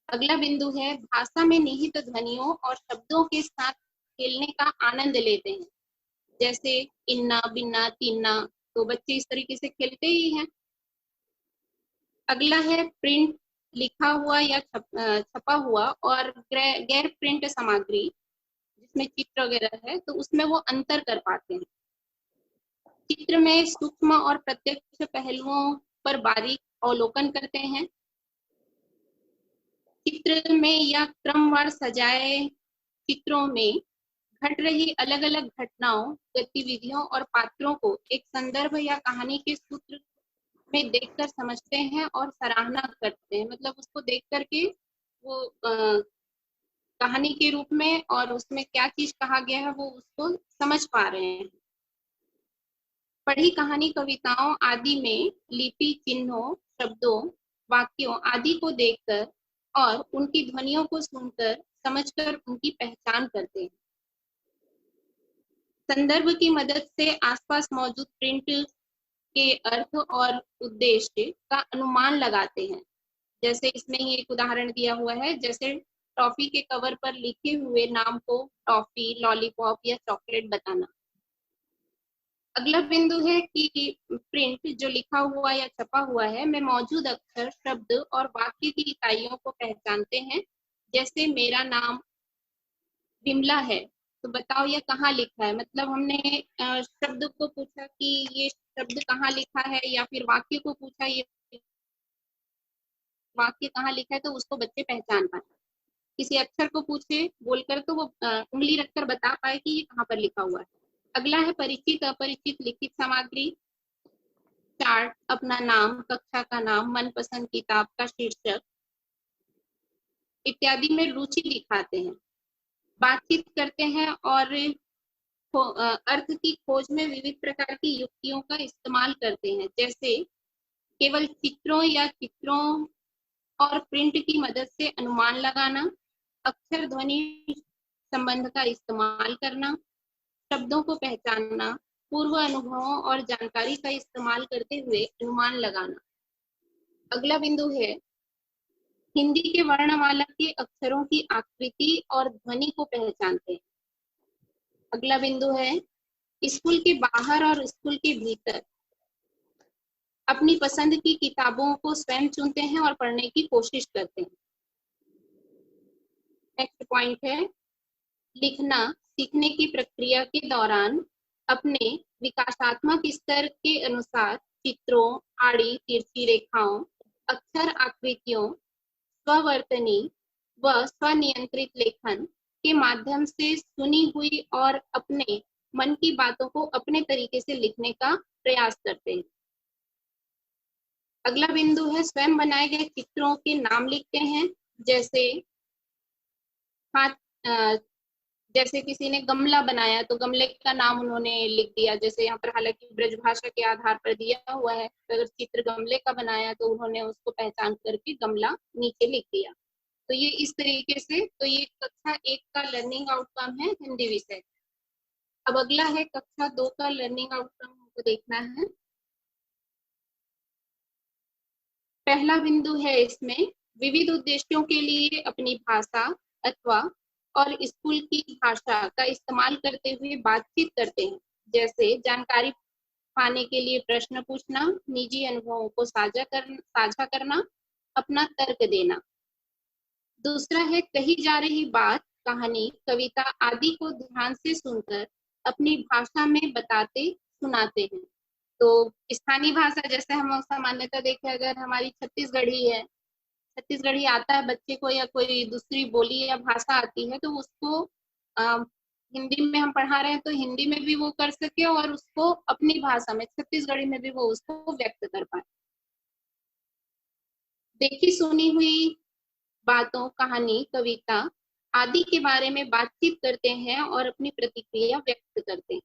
Speaker 4: अगला बिंदु है, भाषा में निहित ध्वनियों और शब्दों के साथ खेलने का आनंद लेते हैं, जैसे इन्ना, बिन्ना, तिन्ना, तो बच्चे इस तरीके से खेलते ही हैं। अगला है प्रिंट, लिखा हुआ या छपा हुआ और गैर प्रिंट सामग्री जिसमें चित्र वगैरह है, तो उसमें वो अंतर कर पाते हैं। चित्र में सूक्ष्म और प्रत्यक्ष पहलुओं पर बारीक अवलोकन करते हैं। चित्र में या क्रमवार सजाए चित्रों में घट रही अलग अलग घटनाओं, गतिविधियों और पात्रों को एक संदर्भ या कहानी के सूत्र में देखकर समझते हैं और सराहना करते हैं, मतलब उसको देख करके वो कहानी के रूप में और उसमें क्या चीज कहा गया है वो उसको समझ पा रहे हैं। पढ़ी कहानी, कविताओं आदि में लिपि, चिन्हों, शब्दों, वाक्यों आदि को देखकर और उनकी ध्वनियों को सुनकर समझकर उनकी पहचान करते हैं। संदर्भ की मदद से आसपास मौजूद प्रिंट के अर्थ और उद्देश्य का अनुमान लगाते हैं। जैसे इसमें ही एक उदाहरण दिया हुआ है, जैसे टॉफी के कवर पर लिखे हुए नाम को टॉफी, लॉलीपॉप या चॉकलेट बताना। अगला बिंदु है कि प्रिंट जो लिखा हुआ या छपा हुआ है में मौजूद अक्षर, शब्द और वाक्य की इकाइयों को पहचानते हैं। जैसे मेरा नाम विमला है, तो बताओ ये कहाँ लिखा है, मतलब हमने शब्द को पूछा कि ये शब्द कहाँ लिखा है, या फिर वाक्य को पूछा ये वाक्य कहाँ लिखा है, तो उसको बच्चे पहचान पाए। किसी अक्षर को पूछे बोलकर तो वो उंगली रखकर बता पाए कि ये कहाँ पर लिखा हुआ है। अगला है परिचित अपरिचित लिखित सामग्री, चार्ट, अपना नाम, कक्षा का नाम, मनपसंद किताब का शीर्षक इत्यादि में रुचि दिखाते हैं, बातचीत करते हैं और अर्थ की खोज में विविध प्रकार की युक्तियों का इस्तेमाल करते हैं, जैसे केवल चित्रों और प्रिंट की मदद से अनुमान लगाना, अक्षर ध्वनि संबंध का इस्तेमाल करना, शब्दों को पहचानना, पूर्व अनुभवों और जानकारी का इस्तेमाल करते हुए अनुमान लगाना। अगला बिंदु है, हिंदी के वर्णमाला के अक्षरों की आकृति और ध्वनि को पहचानते हैं। अगला बिंदु है स्कूल के बाहर और स्कूल के भीतर अपनी पसंद की किताबों को स्वयं चुनते हैं और पढ़ने की कोशिश करते हैं। नेक्स्ट पॉइंट है लिखना सीखने की प्रक्रिया के दौरान अपने विकासात्मक स्तर के अनुसार चित्रों, आड़ी तिरछी रेखाओं, अक्षर आकृतियों, स्ववर्तनी व स्वनियंत्रित लेखन के माध्यम से सुनी हुई और अपने मन की बातों को अपने तरीके से लिखने का प्रयास करते हैं। अगला बिंदु है स्वयं बनाए गए चित्रों के नाम लिखते हैं। जैसे किसी ने गमला बनाया तो गमले का नाम उन्होंने लिख दिया, जैसे यहाँ पर हालांकि ब्रजभाषा के आधार पर दिया हुआ है, अगर चित्र गमले का बनाया तो उन्होंने उसको पहचान करके गमला नीचे लिख दिया। तो ये इस तरीके से, तो ये कक्षा 1 का लर्निंग आउटकम है हिंदी विषय। अब अगला है कक्षा 2 का लर्निंग आउटकम हमको देखना है। पहला बिंदु है इसमें विविध उद्देश्यों के लिए अपनी भाषा अथवा और स्कूल की भाषा का इस्तेमाल करते हुए बातचीत करते हैं, जैसे जानकारी पाने के लिए प्रश्न पूछना, निजी अनुभवों को साझा करना, अपना तर्क देना। दूसरा है कही जा रही बात, कहानी, कविता आदि को ध्यान से सुनकर अपनी भाषा में बताते सुनाते हैं। तो स्थानीय भाषा जैसे हम सामान्यतः देखें, अगर हमारी छत्तीसगढ़ी है, छत्तीसगढ़ी आता है बच्चे को या कोई दूसरी बोली या भाषा आती है तो उसको हिंदी में हम पढ़ा रहे हैं तो हिंदी में भी वो कर सके और उसको अपनी भाषा में छत्तीसगढ़ी में भी वो उसको व्यक्त कर पाए। देखी सुनी हुई बातों, कहानी, कविता आदि के बारे में बातचीत करते हैं और अपनी प्रतिक्रिया व्यक्त करते हैं।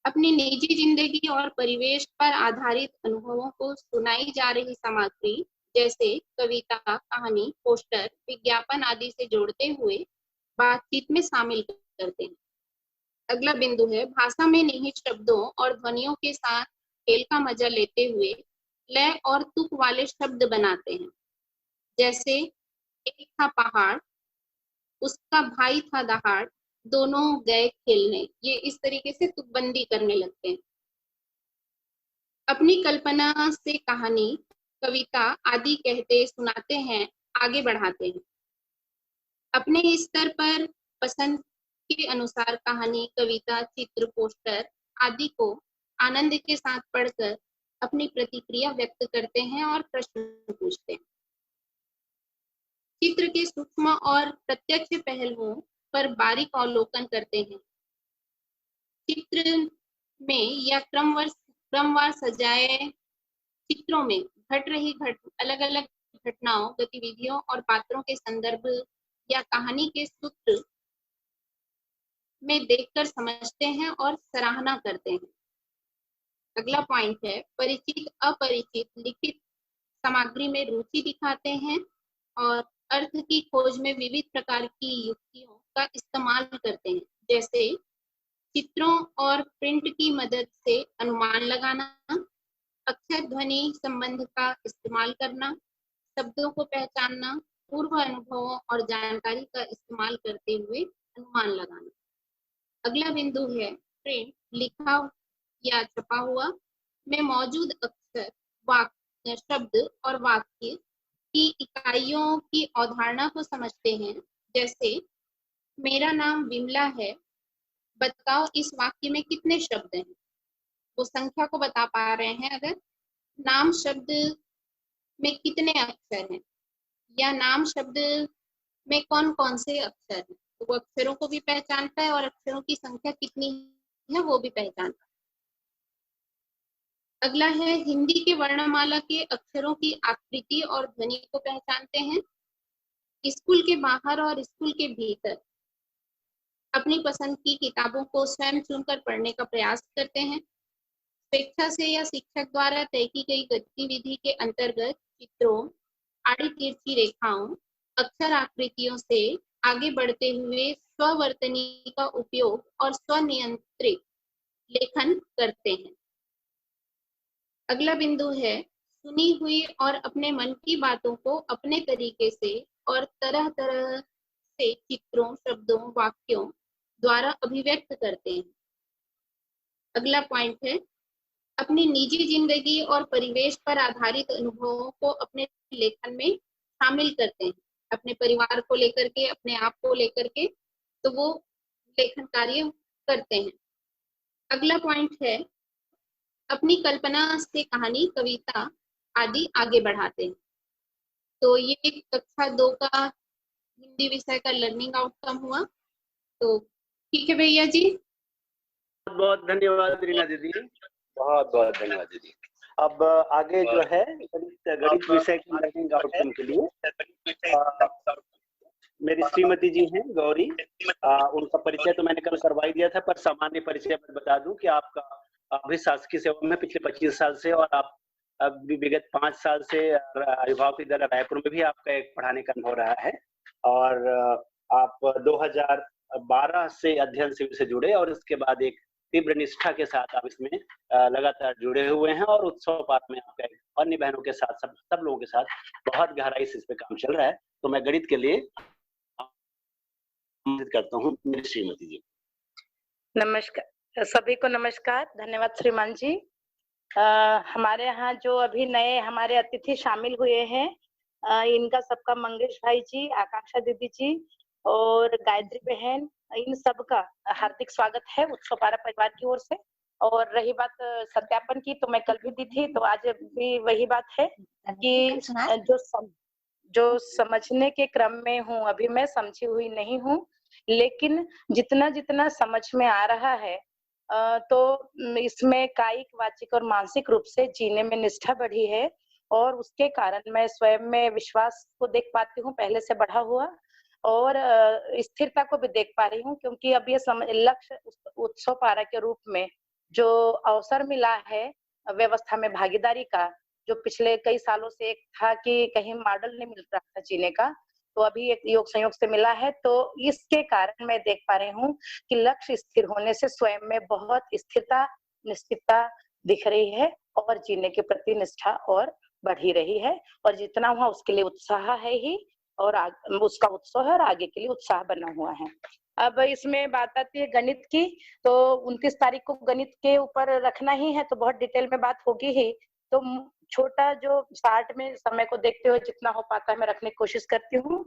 Speaker 4: अपनी निजी जिंदगी और परिवेश पर आधारित अनुभवों को सुनाई जा रही सामग्री जैसे कविता, कहानी, पोस्टर, विज्ञापन आदि से जोड़ते हुए बातचीत में शामिल करते हैं। अगला बिंदु है भाषा में निहित शब्दों और ध्वनियों के साथ खेल का मजा लेते हुए लय और तुक वाले शब्द बनाते हैं, जैसे एक था पहाड़, उसका भाई था दहाड़, दोनों गए खेलने। ये इस तरीके से तुकबंदी करने लगते हैं। अपनी कल्पना से कहानी, कविता आदि कहते सुनाते हैं, आगे बढ़ाते हैं। अपने स्तर पर पसंद के अनुसार कहानी, कविता, चित्र, पोस्टर आदि को आनंद के साथ पढ़कर अपनी प्रतिक्रिया व्यक्त करते हैं और प्रश्न पूछते हैं। चित्र के सूक्ष्म और प्रत्यक्ष पहलुओं पर बारीक अवलोकन करते हैं। चित्र में या क्रमवार सजाए चित्रों में घट रही अलग अलग घटनाओं, गतिविधियों और पात्रों के संदर्भ या कहानी के सूत्र में देखकर समझते हैं और सराहना करते हैं। अगला पॉइंट है परिचित अपरिचित लिखित सामग्री में रुचि दिखाते हैं और अर्थ की खोज में विविध प्रकार की युक्तियों का इस्तेमाल करते हैं, जैसे चित्रों और प्रिंट की मदद से अनुमान लगाना, अक्षर ध्वनि संबंध का इस्तेमाल करना, शब्दों को पहचानना, पूर्व अनुभवों और जानकारी का इस्तेमाल करते हुए अनुमान लगाना। अगला बिंदु है प्रिंट, लिखा या छपा हुआ में मौजूद अक्षर, वाक्य, शब्द और वाक्य की इकाइयों की अवधारणा को समझते हैं, जैसे मेरा नाम विमला है, बताओ इस वाक्य में कितने शब्द हैं। वो संख्या को बता पा रहे हैं। अगर नाम शब्द में कितने अक्षर हैं या नाम शब्द में कौन कौन से अक्षर हैं, तो वो अक्षरों को भी पहचानता है और अक्षरों की संख्या कितनी है वो भी पहचानता है। अगला है हिंदी के वर्णमाला के अक्षरों की आकृति और ध्वनि को पहचानते हैं। स्कूल के बाहर और स्कूल के भीतर अपनी पसंद की किताबों को स्वयं चुनकर पढ़ने का प्रयास करते हैं। स्वेच्छा से या शिक्षक द्वारा तय की गई गतिविधि के अंतर्गत चित्रों, आड़ी तिरछी रेखाओं, अक्षर आकृतियों से आगे बढ़ते हुए स्ववर्तनी का उपयोग और स्वनियंत्रित लेखन करते हैं। अगला बिंदु है सुनी हुई और अपने मन की बातों को अपने तरीके से और तरह तरह से चित्रों, शब्दों, वाक्यों द्वारा अभिव्यक्त करते हैं। अगला पॉइंट है, अपनी निजी जिंदगी और परिवेश पर आधारित अनुभवों को अपने लेखन में शामिल करते हैं। अपने परिवार को लेकर के, अपने आप को लेकर के, तो वो लेखन कार्य करते हैं। अगला पॉइंट है, अपनी कल्पना से कहानी, कविता आदि आगे बढ़ाते हैं। तो ये कक्षा 2 का हिंदी विषय का लर्निंग आउटकम हुआ। तो ठीक है भैया जी,
Speaker 1: बहुत बहुत धन्यवाद रीना दीदी, बहुत बहुत धन्यवाद दीदी। अब आगे जो है गणित विषय की लर्निंग आउटकम के लिए मेरी श्रीमती जी हैं गौरी, उनका परिचय तो मैंने कल करवा ही दिया था, पर सामान्य परिचय मैं बता दूं कि आपका अभी शासकीय सेवा में पिछले 25 साल से और आप अभी विगत 5 साल से अभिभावक विद्यालय रायपुर में भी आपका एक पढ़ाने का अनुभव रहा है और आप 2012 से अध्ययन शिविर से जुड़े और इसके बाद एक तीव्र निष्ठा के साथ आप इसमें लगातार जुड़े हुए हैं और उत्सव पाठ में आपका अन्य बहनों के साथ सब लोगों के साथ बहुत गहराई से इस पे काम चल रहा है। तो मैं गणित के लिए करता हूँ मेरी श्रीमती जी।
Speaker 3: नमस्कार सभी को, नमस्कार, धन्यवाद श्रीमान जी। हमारे यहाँ जो अभी नए हमारे अतिथि शामिल हुए हैं, इनका सबका मंगेश भाई जी, आकांक्षा दीदी जी और गायत्री बहन, इन सबका हार्दिक स्वागत है उत्सव पारा परिवार की ओर से। और रही बात सत्यापन की, तो मैं कल भी दी थी, तो आज भी वही बात है कि जो समझने के क्रम में हूँ, अभी मैं समझी हुई नहीं हूँ, लेकिन जितना जितना समझ में आ रहा है तो इसमें कायिक, वाचिक और मानसिक रूप से जीने में निष्ठा बढ़ी है और उसके कारण मैं स्वयं में विश्वास को देख पाती हूँ पहले से बढ़ा हुआ और स्थिरता को भी देख पा रही हूँ, क्योंकि अब ये लक्ष्य उत्सव पारा के रूप में जो अवसर मिला है व्यवस्था में भागीदारी का, जो पिछले कई सालों से एक था कि कहीं मॉडल नहीं मिल रहा था जीने का, तो अभी एक योग संयोग से मिला है। तो इसके कारण मैं देख पा रही हूँ कि लक्ष्य स्थिर होने से स्वयं में बहुत स्थिरता, निश्चितता दिख रही है और जीने के प्रति निष्ठा और बढ़ ही रही है और जितना हुआ उसके लिए उत्साह है ही और उसका उत्साह है और आगे के लिए उत्साह बना हुआ है। अब इसमें बात आती है गणित की, तो 29 तारीख को गणित के ऊपर रखना ही है, तो बहुत डिटेल में बात होगी ही। तो छोटा जो शार्ट में समय को देखते हुए जितना हो पाता है मैं रखने की कोशिश करती हूँ।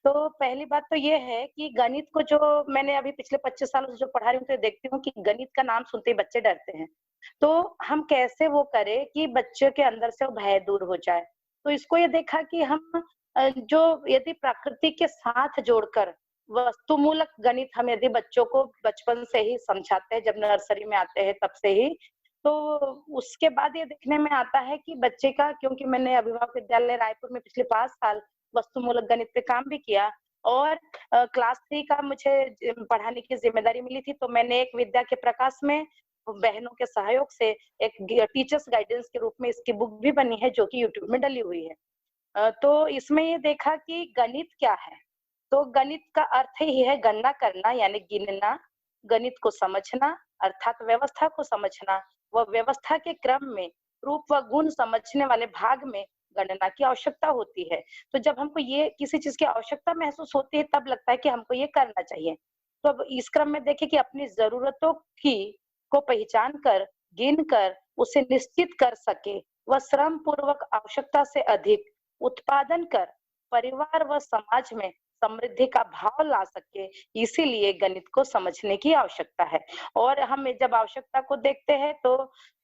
Speaker 3: तो पहली बात तो ये है कि गणित को जो मैंने अभी पिछले 25 सालों से जो पढ़ा रही हूँ, तो देखती हूँ कि गणित का नाम सुनते ही बच्चे डरते हैं। तो हम कैसे वो करें कि बच्चों के अंदर से वो भय दूर हो जाए। तो इसको ये देखा कि हम जो यदि प्रकृति के साथ जोड़कर वस्तुमूलक गणित हम यदि बच्चों को बचपन से ही समझाते हैं, जब नर्सरी में आते हैं तब से ही, तो उसके बाद ये देखने में आता है कि बच्चे का, क्योंकि मैंने अभिभावक विद्यालय रायपुर में पिछले 5 साल वस्तुमूलक गणित पे काम भी किया और क्लास 3 का मुझे पढ़ाने की जिम्मेदारी मिली थी, तो मैंने एक विद्या के प्रकाश में बहनों के सहयोग से एक टीचर्स गाइडेंस के रूप में इसकी बुक भी बनी है, जो कि यूट्यूब में डली हुई है। तो इसमें ये देखा कि गणित क्या है, तो गणित का अर्थ ही है गणना करना, यानी गिनना, गणित को समझना अर्थात व्यवस्था को समझना, व व्यवस्था के क्रम में रूप व गुण समझने वाले भाग में गणना की आवश्यकता होती है। तो जब हमको ये किसी चीज की आवश्यकता महसूस होती है, तब लगता है कि हमको ये करना चाहिए। तो अब इस क्रम में देखें कि अपनी जरूरतों की को पहचान कर, गिन कर उसे निश्चित कर सके, वह श्रम पूर्वक आवश्यकता से अधिक उत्पादन कर परिवार व समाज में समृद्धि का भाव ला सके, इसीलिए गणित को समझने की आवश्यकता है। और हम जब आवश्यकता को देखते हैं तो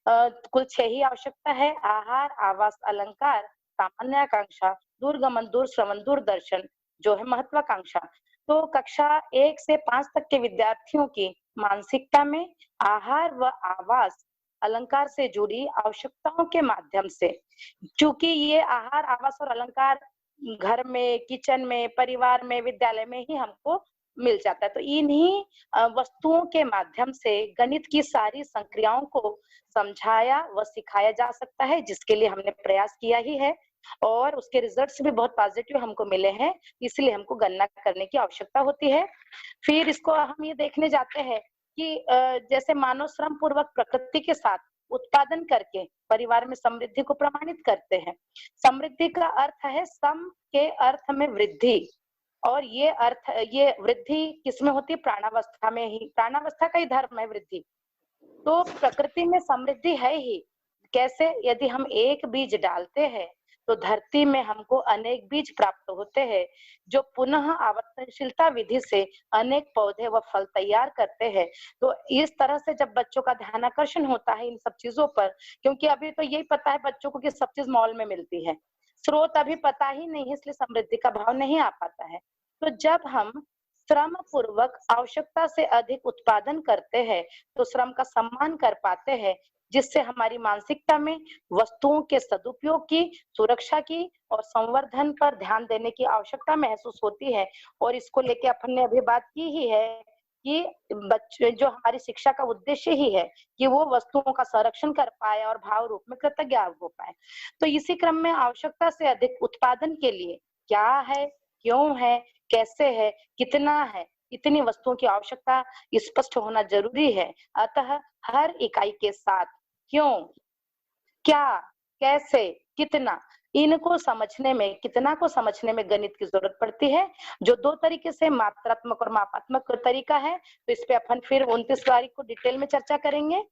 Speaker 3: कुल 6 ही आवश्यकता है: आहार, आवास, अलंकार, सामान्य आकांक्षा, दूरगमन, दूरश्रवण, दूरदर्शन, जो है महत्वाकांक्षा। तो कक्षा 1 से 5 तक के विद्यार्थियों की मानसिकता में आहार व आवास, अलंकार से जुड़ी आवश्यकताओं के माध्यम से, चूंकि ये आहार, आवास और अलंकार घर में, किचन में, परिवार में, विद्यालय में ही हमको मिल जाता है, तो इन्हीं वस्तुओं के माध्यम से गणित की सारी संक्रियाओं को समझाया व सिखाया जा सकता है, जिसके लिए हमने प्रयास किया ही है और उसके रिजल्ट्स भी बहुत पॉजिटिव हमको मिले हैं, इसलिए हमको गणना करने की आवश्यकता होती है। फिर इसको हम ये देखने जाते हैं कि जैसे मानव श्रम पूर्वक प्रकृति के साथ उत्पादन करके परिवार में समृद्धि को प्रमाणित करते हैं। समृद्धि का अर्थ है सम के अर्थ में वृद्धि, और ये वृद्धि किसमें होती है? प्राणावस्था में ही। प्राणावस्था का ही धर्म है वृद्धि। तो प्रकृति में समृद्धि है ही। कैसे? यदि हम एक बीज डालते हैं तो धरती में हमको अनेक बीज प्राप्त होते हैं, जो पुनः आवर्तनशीलता विधि से अनेक पौधे व फल तैयार करते हैं। तो इस तरह से जब बच्चों का ध्यान आकर्षण होता है इन सब चीजों पर, क्योंकि अभी तो यही पता है बच्चों को कि सब चीज मॉल में मिलती है, स्रोत अभी पता ही नहीं है, इसलिए समृद्धि का भाव नहीं आ पाता है। तो जब हम श्रम पूर्वक आवश्यकता से अधिक उत्पादन करते हैं तो श्रम का सम्मान कर पाते हैं, जिससे हमारी मानसिकता में वस्तुओं के सदुपयोग की, सुरक्षा की और संवर्धन पर ध्यान देने की आवश्यकता महसूस होती है। और इसको लेके अपन ने अभी बात की ही है कि बच्चे, जो हमारी शिक्षा का उद्देश्य ही है कि वो वस्तुओं का संरक्षण कर पाए और भाव रूप में कृतज्ञ हो पाए। तो इसी क्रम में आवश्यकता से अधिक उत्पादन के लिए क्या है, क्यों है, कैसे है, कितना है, इतनी वस्तुओं की आवश्यकता स्पष्ट होना जरूरी है। अतः हर इकाई के साथ क्यों, क्या, कैसे, कितना, इनको समझने में, कितना को समझने में गणित की जरूरत पड़ती है, जो दो तरीके से, मात्रात्मक और मापात्मक तरीका है। तो इस पे अपन फिर 29 तारीख को डिटेल में चर्चा करेंगे।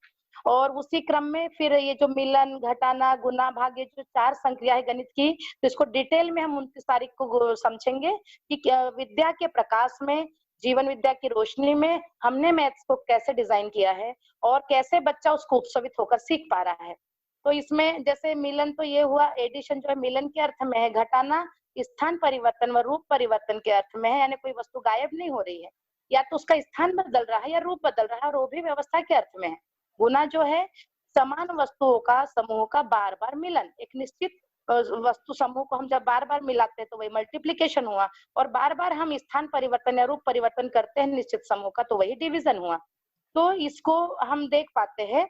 Speaker 3: और उसी क्रम में फिर ये जो मिलन, घटाना, गुना, भाग, ये जो 4 संक्रिया है गणित की, तो इसको डिटेल में हम 29 तारीख को समझेंगे कि विद्या के प्रकाश में, जीवन विद्या की रोशनी में हमने मैथ्स को कैसे डिजाइन किया है और कैसे बच्चा उसको उत्सवित होकर सीख पा रहा है। तो इसमें जैसे मिलन तो ये हुआ, एडिशन जो है मिलन के अर्थ में है, घटाना स्थान परिवर्तन व रूप परिवर्तन के अर्थ में है, यानी कोई वस्तु गायब नहीं हो रही है, या तो उसका स्थान बदल रहा है या रूप बदल रहा है, और वो भी व्यवस्था के अर्थ में है। गुना जो है समान वस्तुओं का समूह का बार बार मिलन, एक निश्चित वस्तु समूह को हम जब बार बार मिलाते हैं तो वही मल्टीप्लिकेशन हुआ, और बार बार हम स्थान परिवर्तन या रूप परिवर्तन करते हैं निश्चित समूह का तो वही डिवीजन हुआ। तो इसको हम देख पाते हैं।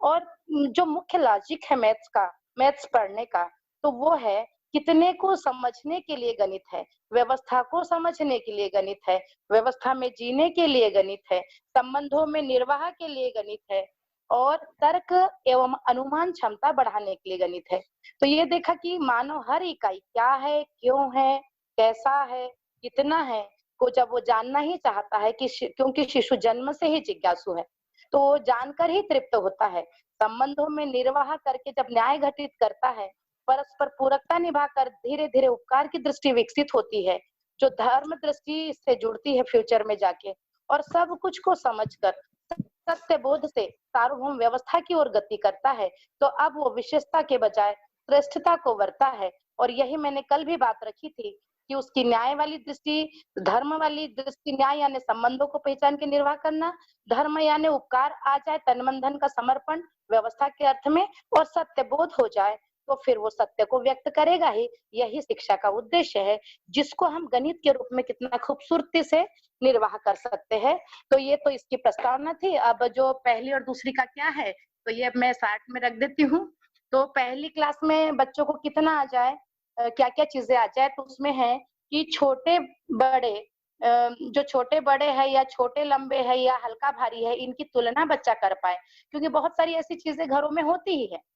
Speaker 3: और जो मुख्य लॉजिक है मैथ्स का, मैथ्स पढ़ने का, तो वो है कितने को समझने के लिए गणित है, व्यवस्था को समझने के लिए गणित है, व्यवस्था में जीने के लिए गणित है, संबंधों में निर्वाह के लिए गणित है, और तर्क एवं अनुमान क्षमता बढ़ाने के लिए गणित है। तो ये देखा कि मानव हर इकाई क्या है, क्यों है, कैसा है, कितना है, को जब वो जानना ही चाहता है कि क्योंकि शिशु जन्म से ही जिज्ञासु है, तो वो जानकर ही तृप्त होता है। संबंधों में निर्वाह करके जब न्याय घटित करता है, परस्पर पूरकता निभाकर धीरे धीरे उपकार की दृष्टि विकसित होती है, जो धर्म दृष्टि से जुड़ती है फ्यूचर में जाके, और सब कुछ को समझकर सत्य बोध से सार्वभौम व्यवस्था की ओर गति करता है, तो अब वो विशेषता के बजाय श्रेष्ठता को वरता है। और यही मैंने कल भी बात रखी थी कि उसकी न्याय वाली दृष्टि, धर्म वाली दृष्टि, न्याय यानी संबंधों को पहचान के निर्वाह करना, धर्म यानी उपकार आ जाए, तन मन धन का समर्पण व्यवस्था के अर्थ में, और सत्य बोध हो जाए तो फिर वो सत्य को व्यक्त करेगा ही। यही शिक्षा का उद्देश्य है, जिसको हम गणित के रूप में कितना खूबसूरती से निर्वाह कर सकते हैं। तो ये तो इसकी प्रस्तावना थी। अब जो पहली और दूसरी का क्या है, तो ये मैं 60 में रख देती हूँ। तो पहली क्लास में बच्चों को कितना आ जाए, क्या क्या चीजें आ जाए, तो उसमें है कि छोटे बड़े, जो छोटे बड़े है या छोटे लंबे है या हल्का भारी है, इनकी तुलना बच्चा कर पाए, क्योंकि बहुत सारी ऐसी चीजें घरों में होती ही है।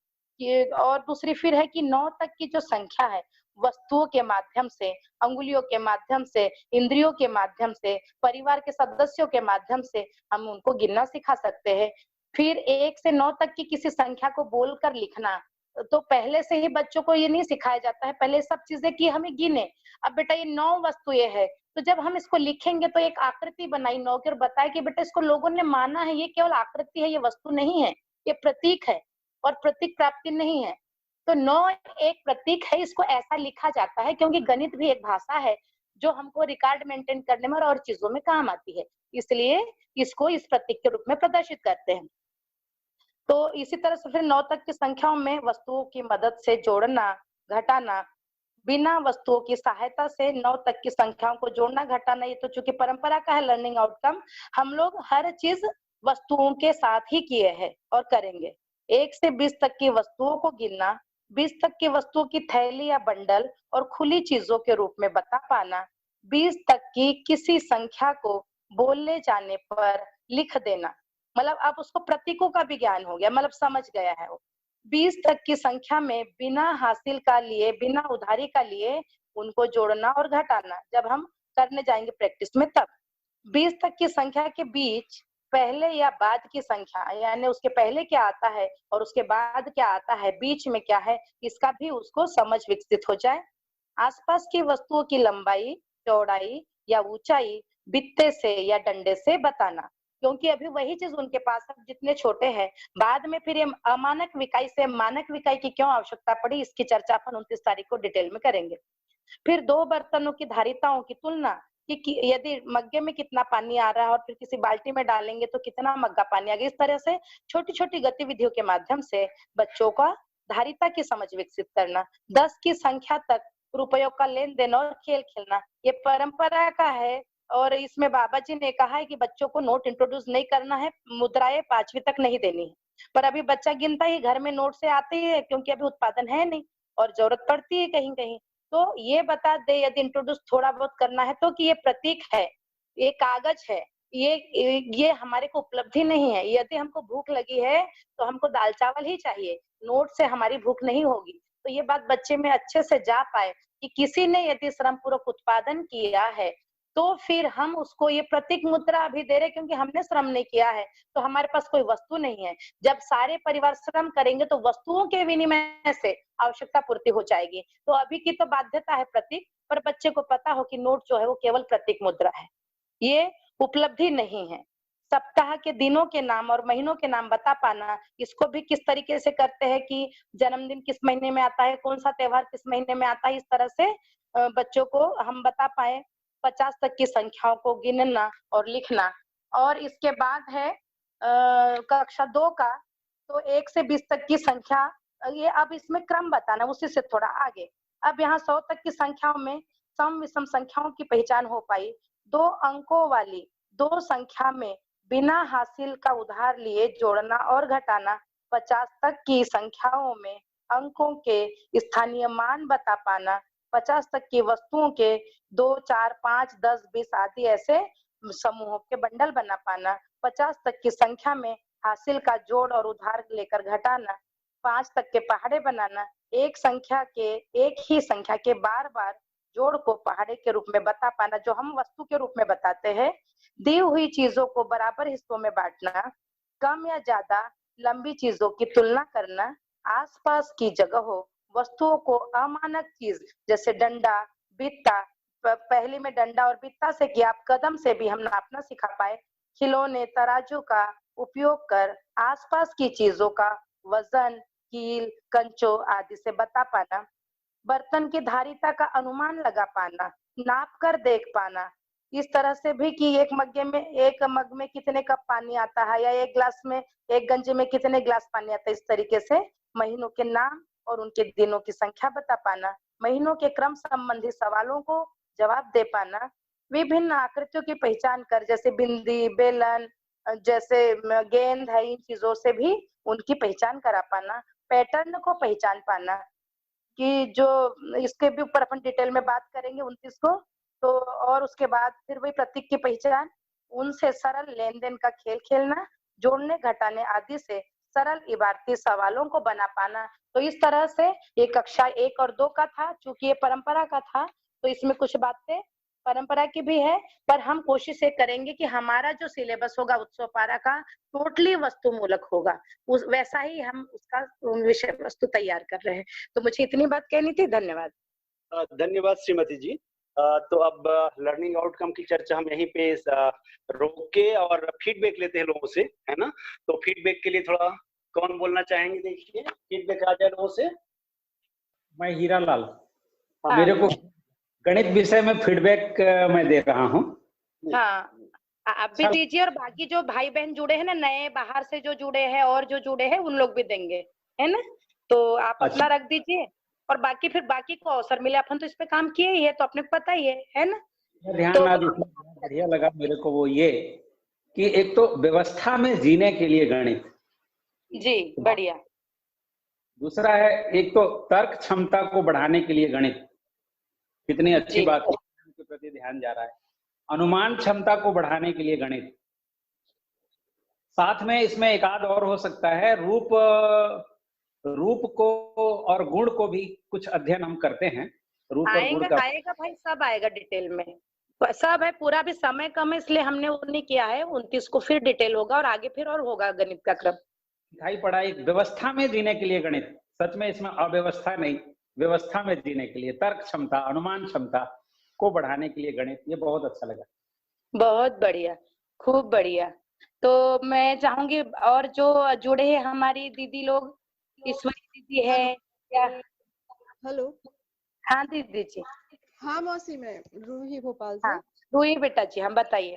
Speaker 3: और दूसरी फिर है कि 9 तक की जो संख्या है, वस्तुओं के माध्यम से, अंगुलियों के माध्यम से, इंद्रियों के माध्यम से, परिवार के सदस्यों के माध्यम से हम उनको गिनना सिखा सकते हैं। फिर 1 से 9 तक की किसी संख्या को बोलकर लिखना, तो पहले से ही बच्चों को ये नहीं सिखाया जाता है, पहले सब चीजें कि हमें गिने। अब बेटा ये 9 वस्तुएं है, तो जब हम इसको लिखेंगे तो एक आकृति बनाई 9 की और बताया कि बेटा इसको लोगों ने माना है, ये केवल आकृति है, ये वस्तु नहीं है, ये प्रतीक है, और प्रतीक प्राप्ति नहीं है। तो 9 एक प्रतीक है, इसको ऐसा लिखा जाता है क्योंकि गणित भी एक भाषा है जो हमको रिकॉर्ड मेंटेन करने में और चीजों में काम आती है, इसलिए इसको इस प्रतीक के रूप में प्रदर्शित करते हैं। तो इसी तरह से फिर 9 तक की संख्याओं में वस्तुओं की मदद से जोड़ना, घटाना, बिना वस्तुओं की सहायता से 9 तक की संख्याओं को जोड़ना, घटाना, ये तो चूंकि परंपरा का है लर्निंग आउटकम, हम लोग हर चीज वस्तुओं के साथ ही किए हैं और करेंगे। 1 से 20 तक की वस्तुओं को गिनना, 20 तक की वस्तुओं की थैली या बंडल और खुली चीजों के रूप में बता पाना, 20 तक की किसी संख्या को बोलने जाने पर लिख देना, मतलब अब उसको प्रतीकों का भी ज्ञान हो गया, मतलब समझ गया है वो। 20 तक की संख्या में बिना हासिल का लिए, बिना उधारी का लिए उनको जोड़ना और घटाना, जब हम करने जाएंगे प्रैक्टिस में तब। 20 तक की संख्या के बीच पहले या बाद की संख्या, यानी उसके पहले क्या आता है और उसके बाद क्या आता है, बीच में क्या है, इसका भी उसको समझ विकसित हो जाए। आसपास की वस्तुओं की लंबाई, चौड़ाई या ऊंचाई बित्ते से या डंडे से बताना, क्योंकि अभी वही चीज उनके पास अब जितने छोटे हैं, बाद में फिर ये अमानक इकाई से मानक इकाई की क्यों आवश्यकता पड़ी, इसकी चर्चा अपन 29 तारीख को डिटेल में करेंगे। फिर 2 बर्तनों की धारिताओं की तुलना कि यदि मग्गे में कितना पानी आ रहा है और फिर किसी बाल्टी में डालेंगे तो कितना मग्गा पानी आ गया। इस तरह से छोटी छोटी गतिविधियों के माध्यम से बच्चों का धारिता की समझ विकसित करना। 10 की संख्या तक रुपयों का लेन देन और खेल खेलना, ये परंपरा का है और इसमें बाबा जी ने कहा है कि बच्चों को नोट इंट्रोड्यूस नहीं करना है, मुद्राएं 5वीं तक नहीं देनी है। पर अभी बच्चा गिनता ही घर में नोट से आते ही है, क्योंकि अभी उत्पादन है नहीं और जरूरत पड़ती है कहीं कहीं। तो ये बता दे यदि इंट्रोड्यूस थोड़ा बहुत करना है तो कि ये प्रतीक है, ये कागज है, ये हमारे को उपलब्धि नहीं है। यदि हमको भूख लगी है तो हमको दाल चावल ही चाहिए, नोट से हमारी भूख नहीं होगी। तो ये बात बच्चे में अच्छे से जा पाए कि किसी ने यदि श्रम पूर्वक उत्पादन किया है तो फिर हम उसको ये प्रतीक मुद्रा अभी दे रहे, क्योंकि हमने श्रम नहीं किया है तो हमारे पास कोई वस्तु नहीं है। जब सारे परिवार श्रम करेंगे तो वस्तुओं के विनिमय से आवश्यकता पूर्ति हो जाएगी। तो अभी की तो बाध्यता है प्रतीक, पर बच्चे को पता हो कि नोट जो है वो केवल प्रतीक मुद्रा है, ये उपलब्धि नहीं है। सप्ताह के दिनों के नाम और महीनों के नाम बता पाना, इसको भी किस तरीके से करते हैं कि जन्मदिन किस महीने में आता है, कौन सा त्योहार किस महीने में आता है, इस तरह से बच्चों को हम बता पाए। 50 तक की संख्याओं को गिनना और लिखना। और इसके बाद है कक्षा 2 का, तो 1 से 20 तक की संख्या, ये अब इसमें क्रम बताना, उसी से थोड़ा आगे। अब यहाँ 100 तक की संख्याओं में सम विषम संख्याओं की पहचान हो पाई। 2 अंकों वाली 2 संख्या में बिना हासिल का उधार लिए जोड़ना और घटाना। 50 तक की संख्याओं में अंकों के स्थानीय मान बता पाना। 50 तक की वस्तुओं के 2, 4, 5, 10, 20 आदि ऐसे समूहों के बंडल बना पाना। 50 तक की संख्या में हासिल का जोड़ और उधार लेकर घटाना। 5 तक के पहाड़े बनाना। एक ही संख्या के बार बार जोड़ को पहाड़े के रूप में बता पाना, जो हम वस्तु के रूप में बताते हैं। दी हुई चीजों को बराबर हिस्सों में बांटना। कम या ज्यादा लंबी चीजों की तुलना करना। आसपास की जगहों वस्तुओं को अमानक चीज जैसे डंडा, बित्ता, पहली में डंडा और बित्ता से किया, आप कदम से भी हम नापना सिखा पाए। खिलौने, तराजू का उपयोग कर आसपास की चीजों का वजन, कील, कंचो आदि से बता पाना। बर्तन की धारिता का अनुमान लगा पाना, नाप कर देख पाना। इस तरह से भी कि एक मग में कितने कप पानी आता है, या एक गिलास में, एक गंजी में कितने गिलास पानी आता है। इस तरीके से महीनों के नाम और उनके दिनों की संख्या बता पाना। महीनों के क्रम संबंधी सवालों को जवाब दे पाना। विभिन्न आकृतियों की पहचान कर, जैसे बिंदी, बेलन, जैसे गेंद है, इन चीजों से भी उनकी पहचान करा पाना। पैटर्न को पहचान पाना, कि जो इसके भी ऊपर अपन डिटेल में बात करेंगे 29 को। तो और उसके बाद फिर वही प्रतीक की पहचान, उनसे सरल लेन देन का खेल खेलना, जोड़ने घटाने आदि से सरल इबारती सवालों को बना पाना। तो इस तरह से ये कक्षा 1 और 2 का था। चूंकि ये परंपरा का था तो इसमें कुछ बातें परंपरा की भी है, पर हम कोशिश ये करेंगे कि हमारा जो सिलेबस होगा उत्सव पारा का टोटली वस्तु मूलक होगा, उस वैसा ही हम उसका विषय वस्तु तैयार कर रहे हैं। तो मुझे इतनी बात कहनी थी। धन्यवाद।
Speaker 1: धन्यवाद श्रीमती जी। तो अब लर्निंग आउटकम की चर्चा हम यहीं पे रोक के और फीडबैक लेते हैं लोगों से, है ना। तो फीडबैक के लिए थोड़ा कौन बोलना चाहेंगे? देखिए फीडबैक आ जाए लोगों से।
Speaker 2: मैं हीरालाल, मेरे को गणित विषय में फीडबैक मैं दे रहा हूँ।
Speaker 3: हाँ, आप भी दीजिए और बाकी जो भाई बहन जुड़े हैं ना, नए बाहर से जो जुड़े हैं और जो जुड़े हैं उन लोग भी देंगे, है ना। तो आप अपना रख दीजिए और बाकी फिर बाकी को अवसर मिले। अपन तो इस पे काम किए ही है तो अपने को पता ही है ना।
Speaker 2: ध्यान आज बढ़िया लगा मेरे को वो ये कि एक तो व्यवस्था में जीने के लिए गणित
Speaker 3: जी बढ़िया।
Speaker 2: दूसरा है एक तो तर्क क्षमता को बढ़ाने के लिए गणित, कितनी अच्छी बात है, के प्रति ध्यान जा रहा है। अनुमान क्षमता को बढ़ाने के लिए गणित, साथ में इसमें एक आध और हो सकता है, रूप को और गुण को भी कुछ अध्ययन हम करते हैं। रूप और गुण का
Speaker 3: आएगा भाई, सब आएगा डिटेल में। सब है, पूरा भी समय कम है इसलिए हमने वो नहीं किया है। 29 को फिर डिटेल होगा और आगे फिर और होगा गणित का क्रम।
Speaker 2: दिखाई पड़ा एक व्यवस्था में जीने के लिए गणित, सच में इसमें अव्यवस्था नहीं, व्यवस्था में जीने के लिए तर्क क्षमता, अनुमान क्षमता को बढ़ाने के लिए गणित, ये बहुत अच्छा लगा।
Speaker 3: बहुत बढ़िया, खूब बढ़िया। तो मैं चाहूंगी और जो जुड़े हैं हमारी दीदी लोग, ईश्वरी दीदी है या?
Speaker 5: हेलो।
Speaker 3: हाँ दीदी जी।
Speaker 5: हाँ मौसी, मैं रूही भोपाल से।
Speaker 3: हाँ रूही बेटा जी, हम बताइए।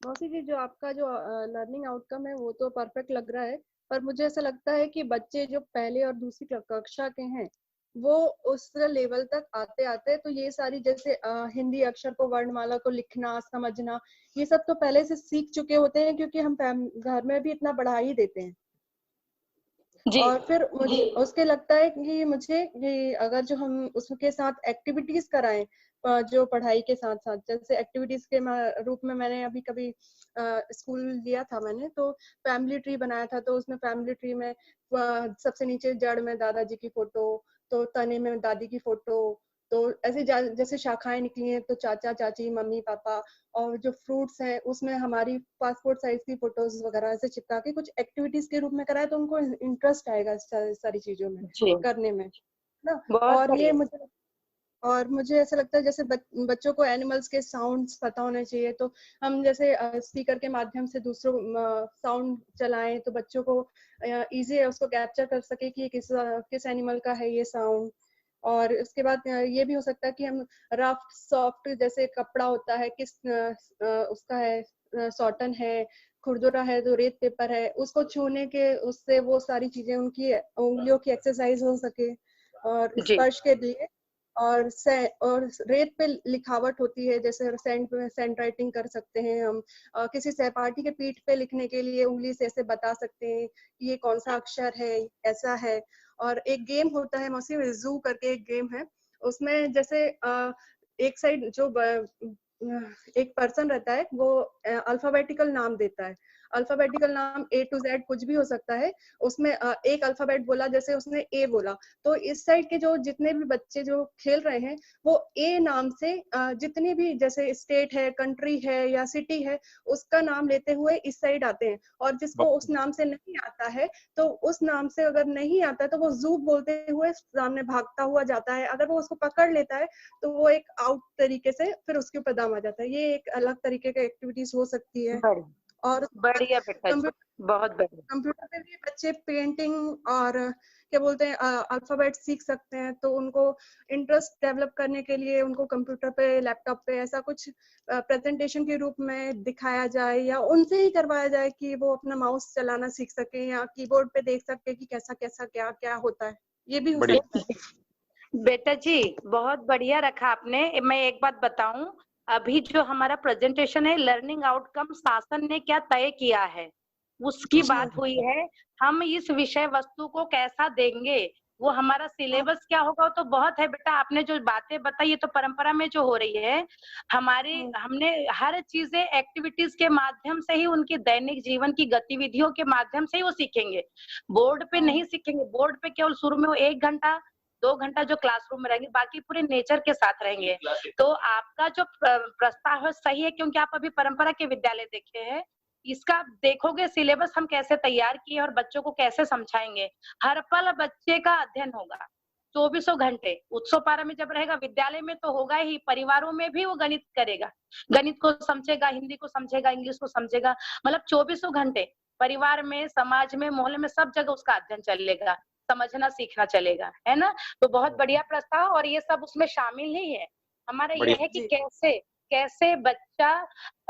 Speaker 5: मौसी जी, जो आपका जो लर्निंग आउटकम है वो तो परफेक्ट लग रहा है, पर मुझे ऐसा लगता है कि बच्चे जो पहले और दूसरी कक्षा के हैं वो उस लेवल तक आते आते तो ये सारी जैसे हिंदी अक्षर को, वर्णमाला को लिखना समझना, ये सब तो पहले से सीख चुके होते हैं, क्योंकि हम घर में भी इतना बढ़ा ही देते हैं
Speaker 3: जी।
Speaker 5: और फिर मुझे उसके लगता है कि मुझे कि अगर जो हम उसके साथ एक्टिविटीज कराएं, जो पढ़ाई के साथ साथ, जैसे एक्टिविटीज के रूप में मैंने अभी कभी स्कूल लिया था मैंने, तो फैमिली ट्री बनाया था। तो उसमें फैमिली ट्री में सबसे नीचे जड़ में दादाजी की फोटो, तो तने में दादी की फोटो, तो ऐसे जैसे शाखाएं निकली हैं तो चाचा चाची मम्मी पापा, और जो फ्रूट्स हैं उसमें हमारी पासपोर्ट साइज की फोटोज वगैरह ऐसे चिपका के कुछ एक्टिविटीज के रूप में कराए तो उनको इंटरेस्ट आएगा सारी चीजों में करने में ना। और मुझे ऐसा लगता है जैसे बच्चों को एनिमल्स के साउंड्स पता होने चाहिए, तो हम जैसे स्पीकर के माध्यम से दूसरों साउंड चलाएं तो बच्चों को इजी है उसको कैप्चर कर सके कि किस एनिमल का है ये साउंड। और उसके बाद ये भी हो सकता है कि हम रफ सॉफ्ट जैसे कपड़ा होता है, किस उसका है, सॉटन है, खुरदुरा है, तो रेत पेपर है, उसको छूने के उससे वो सारी चीजें उनकी उंगलियों की एक्सरसाइज हो सके। और स्पर्श के लिए और रेत पे लिखावट होती है, जैसे सेंड राइटिंग कर सकते हैं हम। किसी सहपाठी के पीठ पे लिखने के लिए उंगली से ऐसे बता सकते हैं कि ये कौन सा अक्षर है, ऐसा है। और एक गेम होता है मौसी, जू करके एक गेम है, उसमें जैसे एक साइड जो एक पर्सन रहता है वो अल्फाबेटिकल नाम देता है। अल्फाबेटिकल नाम A to Z कुछ भी हो सकता है। उसमें एक अल्फाबेट बोला, जैसे उसने A बोला, तो इस साइड के जो जितने भी बच्चे जो खेल रहे हैं वो A नाम से जितनी भी जैसे स्टेट है, कंट्री है या सिटी है, उसका नाम लेते हुए इस साइड आते हैं। और जिसको उस नाम से नहीं आता है, तो उस नाम से अगर नहीं आता है तो वो जू बोलते हुए सामने भागता हुआ जाता है। अगर वो उसको पकड़ लेता है तो वो एक आउट तरीके से फिर उसके ऊपर दाम आ जाता है। ये एक अलग तरीके का एक्टिविटीज हो सकती है। और
Speaker 3: बढ़िया बेटा जी, बहुत बढ़िया।
Speaker 5: कंप्यूटर पे भी बच्चे पेंटिंग और क्या बोलते हैं अल्फाबेट सीख सकते हैं, तो उनको इंटरेस्ट डेवलप करने के लिए उनको कंप्यूटर पे, लैपटॉप पे ऐसा कुछ प्रेजेंटेशन के रूप में दिखाया जाए या उनसे ही करवाया जाए कि वो अपना माउस चलाना सीख सके या कीबोर्ड पे देख सके कि कैसा कैसा क्या क्या होता है। ये भी हो सकता है।
Speaker 3: बेटा जी बहुत बढ़िया रखा आपने। मैं एक बात बताऊं, अभी जो हमारा प्रेजेंटेशन है लर्निंग आउटकम शासन ने क्या तय किया है उसकी बात हुई है। हम इस विषय वस्तु को कैसा देंगे, वो हमारा सिलेबस क्या होगा, वो तो बहुत है बेटा। आपने जो बातें बताई ये तो परंपरा में जो हो रही है हमने हर चीजें एक्टिविटीज के माध्यम से ही, उनकी दैनिक जीवन की गतिविधियों के माध्यम से ही वो सीखेंगे, बोर्ड पे नहीं सीखेंगे। बोर्ड पे केवल शुरू में वो 1 घंटा 2 घंटा जो क्लासरूम में रहेंगे, बाकी पूरे नेचर के साथ रहेंगे। तो आपका जो प्रस्ताव है सही है, क्योंकि आप अभी परंपरा के विद्यालय देखे हैं। इसका देखोगे सिलेबस हम कैसे तैयार किए और बच्चों को कैसे समझाएंगे। हर पल बच्चे का अध्ययन होगा 24 घंटे। उत्सव पारा में जब रहेगा, विद्यालय में तो होगा ही, परिवारों में भी वो गणित करेगा, गणित को समझेगा, हिंदी को समझेगा, इंग्लिश को समझेगा। मतलब 24 घंटे परिवार में, समाज में, मोहल्ले में, सब जगह उसका अध्ययन चलेगा, समझना सीखना चलेगा, है ना। तो बहुत बढ़िया प्रस्ताव, और ये सब उसमें शामिल ही है। हमारा ये है कि कैसे बच्चा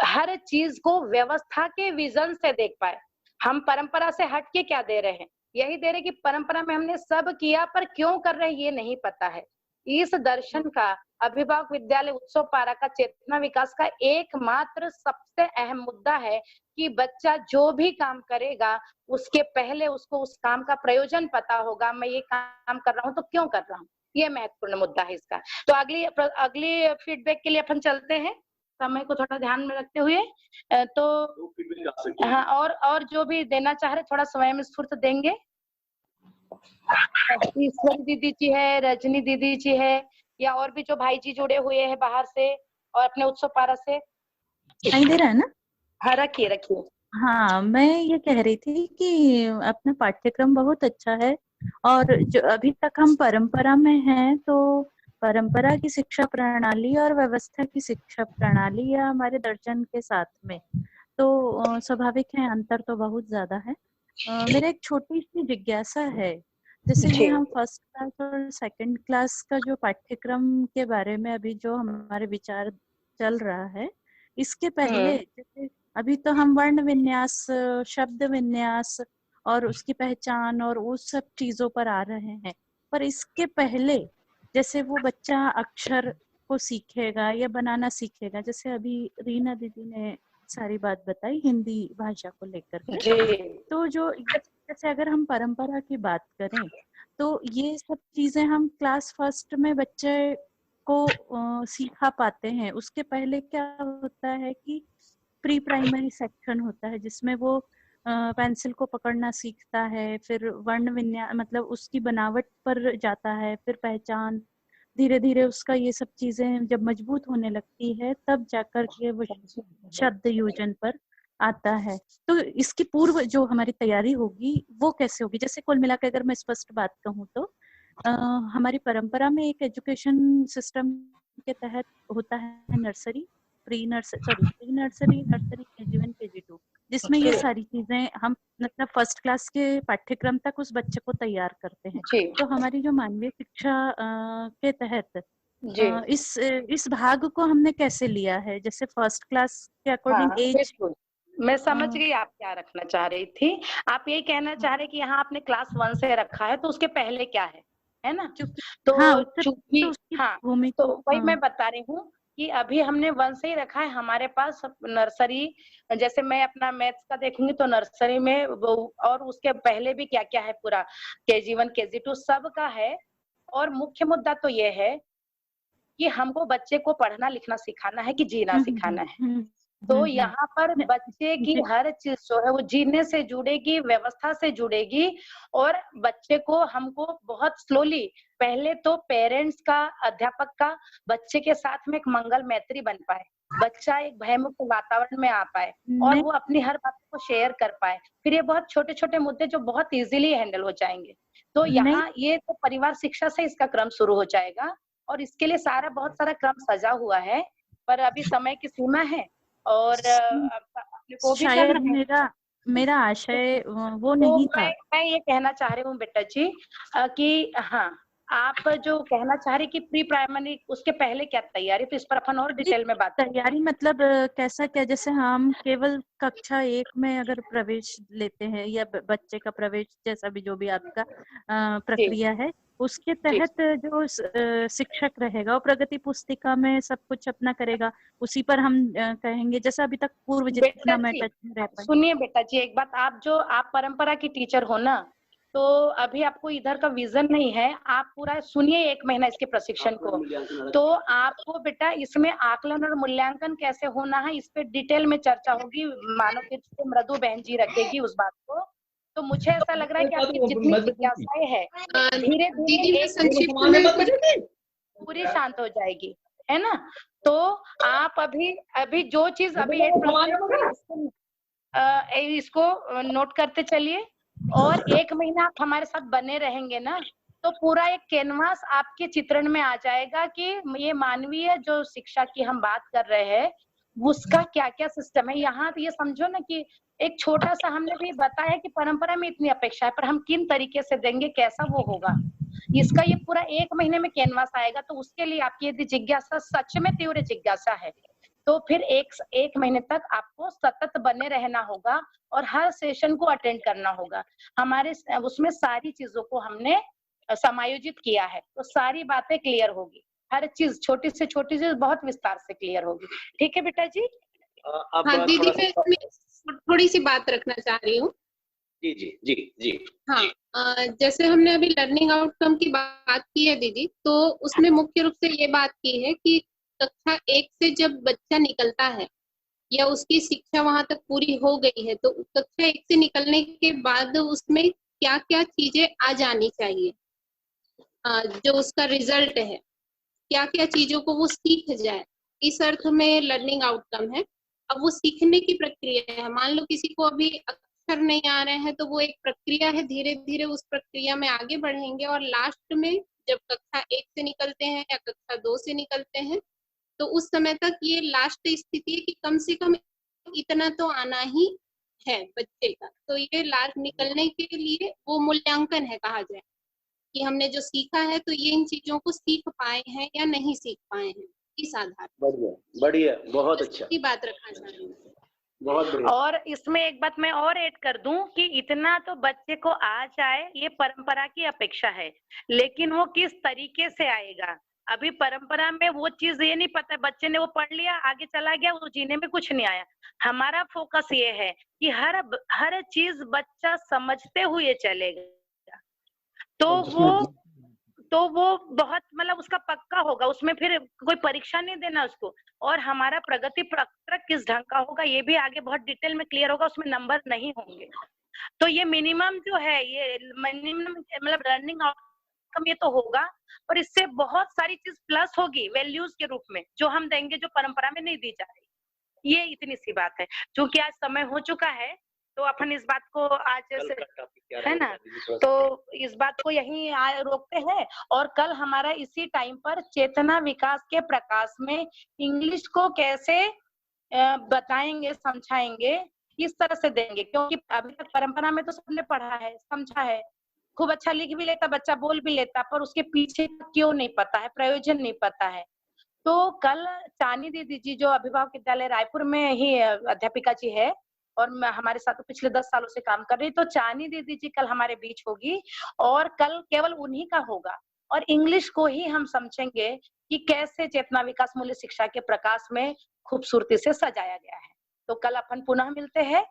Speaker 3: हर चीज को व्यवस्था के विजन से देख पाए। हम परंपरा से हट के क्या दे रहे हैं, यही दे रहे कि परंपरा में हमने सब किया पर क्यों कर रहे हैं ये नहीं पता है। इस दर्शन का अभिभावक विद्यालय उत्सव पारा का चेतना विकास का एकमात्र सबसे अहम मुद्दा है कि बच्चा जो भी काम करेगा उसके पहले उसको उस काम का प्रयोजन पता होगा। मैं ये काम कर रहा हूँ तो क्यों कर रहा हूँ, ये महत्वपूर्ण मुद्दा है इसका। तो अगली फीडबैक के लिए अपन चलते हैं, समय को थोड़ा ध्यान में रखते हुए। तो हाँ, और जो भी देना चाह रहे थोड़ा स्वयं स्फूर्त देंगे। ईश्वरी दीदी जी है, रजनी दीदी जी है, या और भी जो भाई जी जुड़े हुए हैं बाहर से और अपने उत्सव पारा से?
Speaker 6: दिखाई दे रहा है ना?
Speaker 3: हाँ, रखिए रखिए।
Speaker 6: हाँ, मैं ये कह रही थी कि अपना पाठ्यक्रम बहुत अच्छा है, और जो अभी तक हम परंपरा में हैं, तो परंपरा की शिक्षा प्रणाली और व्यवस्था की शिक्षा प्रणाली या हमारे दर्शन के साथ में, तो स्वाभाविक है अंतर तो बहुत ज्यादा है। मेरा एक छोटी सी जिज्ञासा है, जैसे ये
Speaker 3: जी।
Speaker 6: हम फर्स्ट क्लास और सेकंड क्लास का जो पाठ्यक्रम के बारे में अभी जो हमारे विचार चल रहा है, इसके पहले जैसे अभी तो हम वर्ण विन्यास, शब्द विन्यास और उसकी पहचान और उस सब चीजों पर आ रहे हैं, पर इसके पहले जैसे वो बच्चा अक्षर को सीखेगा या बनाना सीखेगा, जैसे अभी रीना दीदी ने सारी बात बताई हिंदी भाषा को लेकर के,
Speaker 3: जी।
Speaker 6: तो जो जैसे अगर हम परंपरा की बात करें, तो ये सब चीजें हम क्लास फर्स्ट में बच्चे को सिखा पाते हैं। उसके पहले क्या होता है कि प्री प्राइमरी सेक्शन होता है, जिसमें वो पेंसिल को पकड़ना सीखता है, फिर वर्ण विन्यास मतलब उसकी बनावट पर जाता है, फिर पहचान, धीरे धीरे उसका ये सब चीजें जब मजबूत होने लगती है, तब जाकर के वो शब्द योजन पर आता है। तो इसकी पूर्व जो हमारी तैयारी होगी वो कैसे होगी? जैसे कुल मिलाकर अगर मैं स्पष्ट बात कहूँ तो हमारी परंपरा में एक एजुकेशन सिस्टम के तहत होता है nursery, pre nursery, nursery, KG1, KG2, जिसमें ये सारी चीजें हम मतलब फर्स्ट क्लास के पाठ्यक्रम तक उस बच्चे को तैयार करते हैं।
Speaker 3: जी।
Speaker 6: तो हमारी जो मानवीय शिक्षा के तहत
Speaker 3: जी।
Speaker 6: इस भाग को हमने कैसे लिया है? जैसे फर्स्ट क्लास के अकॉर्डिंग
Speaker 3: हाँ,
Speaker 6: एज,
Speaker 3: बिल्कुल। मैं समझ गई आप क्या रखना चाह रही थी। आप यही कहना चाह रहे कि यहाँ आपने क्लास 1 से रखा है, तो उसके पहले क्या है ना?
Speaker 6: चूंकि हाँ,
Speaker 3: तो
Speaker 6: उत्तर
Speaker 3: चूंकि
Speaker 6: तो उसकी
Speaker 3: हाँ,
Speaker 6: भूमि
Speaker 3: तो
Speaker 6: को
Speaker 3: वही मैं बता रही हूँ कि अभी हमने 1 से ही रखा है। हमारे पास नर्सरी, जैसे मैं अपना मैथ्स का देखूंगी तो नर्सरी में वो, और उसके पहले भी क्या-क्या है पूरा KG1, KG2 सब का है। और मुख्य मुद्दा तो ये है कि हमको बच्चे को पढ़ना लिखना सिखाना है कि जीना सिखाना है। तो यहाँ पर बच्चे की हर चीज जो है वो जीने से जुड़ेगी, व्यवस्था से जुड़ेगी, और बच्चे को हमको बहुत स्लोली, पहले तो पेरेंट्स का, अध्यापक का बच्चे के साथ में एक मंगल मैत्री बन पाए, बच्चा एक भयमुक्त वातावरण में आ पाए और वो अपनी हर बात को शेयर कर पाए। फिर ये बहुत छोटे छोटे मुद्दे जो बहुत इजीली हैंडल हो जाएंगे। तो यहाँ ये तो परिवार शिक्षा से इसका क्रम शुरू हो जाएगा, और इसके लिए बहुत सारा क्रम सजा हुआ है, पर अभी समय की सीमा है और अपने को भी
Speaker 6: शायद
Speaker 3: करना है।
Speaker 6: मेरा आशय वो
Speaker 3: तो
Speaker 6: नहीं था।
Speaker 3: मैं ये कहना चाह रही हूँ बेटा जी कि हाँ, आप जो कहना चाह रही कि प्री प्राइमरी उसके पहले क्या तैयारी, तो इस पर अपन और डिटेल में बात करें।
Speaker 6: तैयारी मतलब कैसा क्या, जैसे हम केवल कक्षा 1 में अगर प्रवेश लेते हैं या बच्चे का प्रवेश, जैसा भी जो भी आपका प्रक्रिया है, उसके तहत जो शिक्षक रहेगा वो प्रगति पुस्तिका में सब कुछ अपना करेगा, उसी पर हम कहेंगे, जैसा अभी तक पूर्व जितना मैं टच में रह पाई।
Speaker 3: सुनिए बेटा जी, एक बात, आप परंपरा की टीचर हो ना, तो अभी आपको इधर का विजन नहीं है। आप पूरा सुनिए 1 महीना इसके प्रशिक्षण को, तो आपको बेटा इसमें आकलन और मूल्यांकन कैसे होना है इस पे डिटेल में चर्चा होगी। मानव तीर्थ से मृदु बहन जी रखेगी उस बात को। तो मुझे ऐसा लग रहा है कि आपकी जितनी जिज्ञासाएं है धीरे धीरे पूरी शांत हो जाएगी, है ना? तो आप अभी जो चीज अभी इसको नोट करते चलिए, और 1 महीना आप हमारे साथ बने रहेंगे ना, तो पूरा एक कैनवास आपके चित्रण में आ जाएगा कि ये मानवीय जो शिक्षा की हम बात कर रहे हैं उसका क्या क्या सिस्टम है। यहाँ तो ये समझो ना कि एक छोटा सा हमने भी बताया कि परंपरा में इतनी अपेक्षा है, पर हम किन तरीके से देंगे, कैसा वो होगा, इसका ये पूरा 1 महीने में कैनवास आएगा। तो उसके लिए आपकी यदि जिज्ञासा सच में तीव्र जिज्ञासा है, तो फिर एक महीने तक आपको सतत बने रहना होगा और हर सेशन को अटेंड करना होगा। हमारे उसमें सारी चीजों को हमने समायोजित किया है, तो सारी बातें क्लियर होगी, हर चीज छोटी से छोटी चीज बहुत विस्तार से क्लियर होगी। ठीक है बेटा जी?
Speaker 4: हाँ दीदी, मैं थोड़ी सी बात रखना चाह रही हूँ।
Speaker 1: जी जी जी जी।
Speaker 4: हाँ, जैसे हमने अभी लर्निंग आउटकम की बात की है दीदी, तो उसमें मुख्य रूप से ये बात की है कि कक्षा 1 से जब बच्चा निकलता है या उसकी शिक्षा वहां तक पूरी हो गई है, तो कक्षा 1 से निकलने के बाद उसमें क्या क्या चीजें आ जानी चाहिए, जो उसका रिजल्ट है। क्या क्या चीजों को वो सीख जाए, इस अर्थ में लर्निंग आउटकम है। अब वो सीखने की प्रक्रिया है। मान लो किसी को अभी अक्षर नहीं आ रहे हैं, तो वो एक प्रक्रिया है, धीरे धीरे उस प्रक्रिया में आगे बढ़ेंगे और लास्ट में जब कक्षा 1 से निकलते हैं या कक्षा 2 से निकलते हैं, तो उस समय तक ये लास्ट स्थिति है कि कम से कम इतना तो आना ही है बच्चे का। तो ये लास्ट निकलने के लिए वो मूल्यांकन है, कहा जाए कि हमने जो सीखा है तो ये इन चीजों को सीख पाए हैं या नहीं सीख पाए हैं, इस आधार पर।
Speaker 1: बढ़िया बढ़िया, बहुत अच्छा,
Speaker 4: की बात रखना चाह रही हूँ।
Speaker 1: बहुत बढ़िया।
Speaker 3: और इसमें एक बात मैं और ऐड कर दूं कि इतना तो बच्चे को आ जाए, ये परंपरा की अपेक्षा है, लेकिन वो किस तरीके से आएगा। अभी परंपरा में वो चीज ये नहीं पता, बच्चे ने वो पढ़ लिया, आगे चला गया, वो जीने में कुछ नहीं आया। हमारा फोकस ये है कि हर चीज बच्चा समझते हुए चलेगा, तो वो बहुत मतलब उसका पक्का होगा, उसमें फिर कोई परीक्षा नहीं देना उसको। और हमारा प्रगति पत्रक किस ढंग का होगा ये भी आगे बहुत डिटेल में क्लियर होगा, उसमें नंबर नहीं होंगे। तो ये मिनिमम जो है, ये मिनिमम मतलब लर्निंग आउटकम ये तो होगा, और इससे बहुत सारी चीज प्लस होगी वैल्यूज के रूप में, जो हम देंगे, जो परंपरा में नहीं दी जा रही। ये इतनी सी बात है। क्योंकि आज समय हो चुका है, तो अपन इस बात को आज है ना, तो इस बात को यहीं रोकते हैं। और कल हमारा इसी टाइम पर चेतना विकास के प्रकाश में इंग्लिश को कैसे बताएंगे, समझाएंगे, इस तरह से देंगे। क्योंकि अभी तक परंपरा में तो सबने पढ़ा है, समझा है, खूब अच्छा लिख भी लेता बच्चा, बोल भी लेता, पर उसके पीछे क्यों नहीं पता है, प्रयोजन नहीं पता है। तो कल चानी दीदी जी, जो अभिभावक विद्यालय रायपुर में ही अध्यापिका जी है और हमारे साथ पिछले 10 सालों से काम कर रही, तो चानी दीदी जी कल हमारे बीच होगी, और कल केवल उन्हीं का होगा। और इंग्लिश को ही हम समझेंगे कि कैसे चेतना विकास मूल्य शिक्षा के प्रकाश में खूबसूरती से सजाया गया है। तो कल अपन पुनः मिलते हैं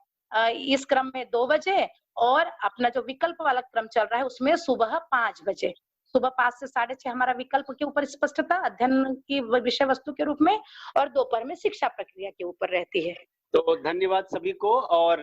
Speaker 3: इस क्रम में 2 बजे, और अपना जो विकल्प वाला क्रम चल रहा है उसमें सुबह 5 बजे, सुबह 5 से 6:30 हमारा विकल्प के ऊपर स्पष्टता अध्ययन की विषय वस्तु के रूप में, और दोपहर में शिक्षा प्रक्रिया के ऊपर रहती है।
Speaker 1: तो धन्यवाद सभी को। और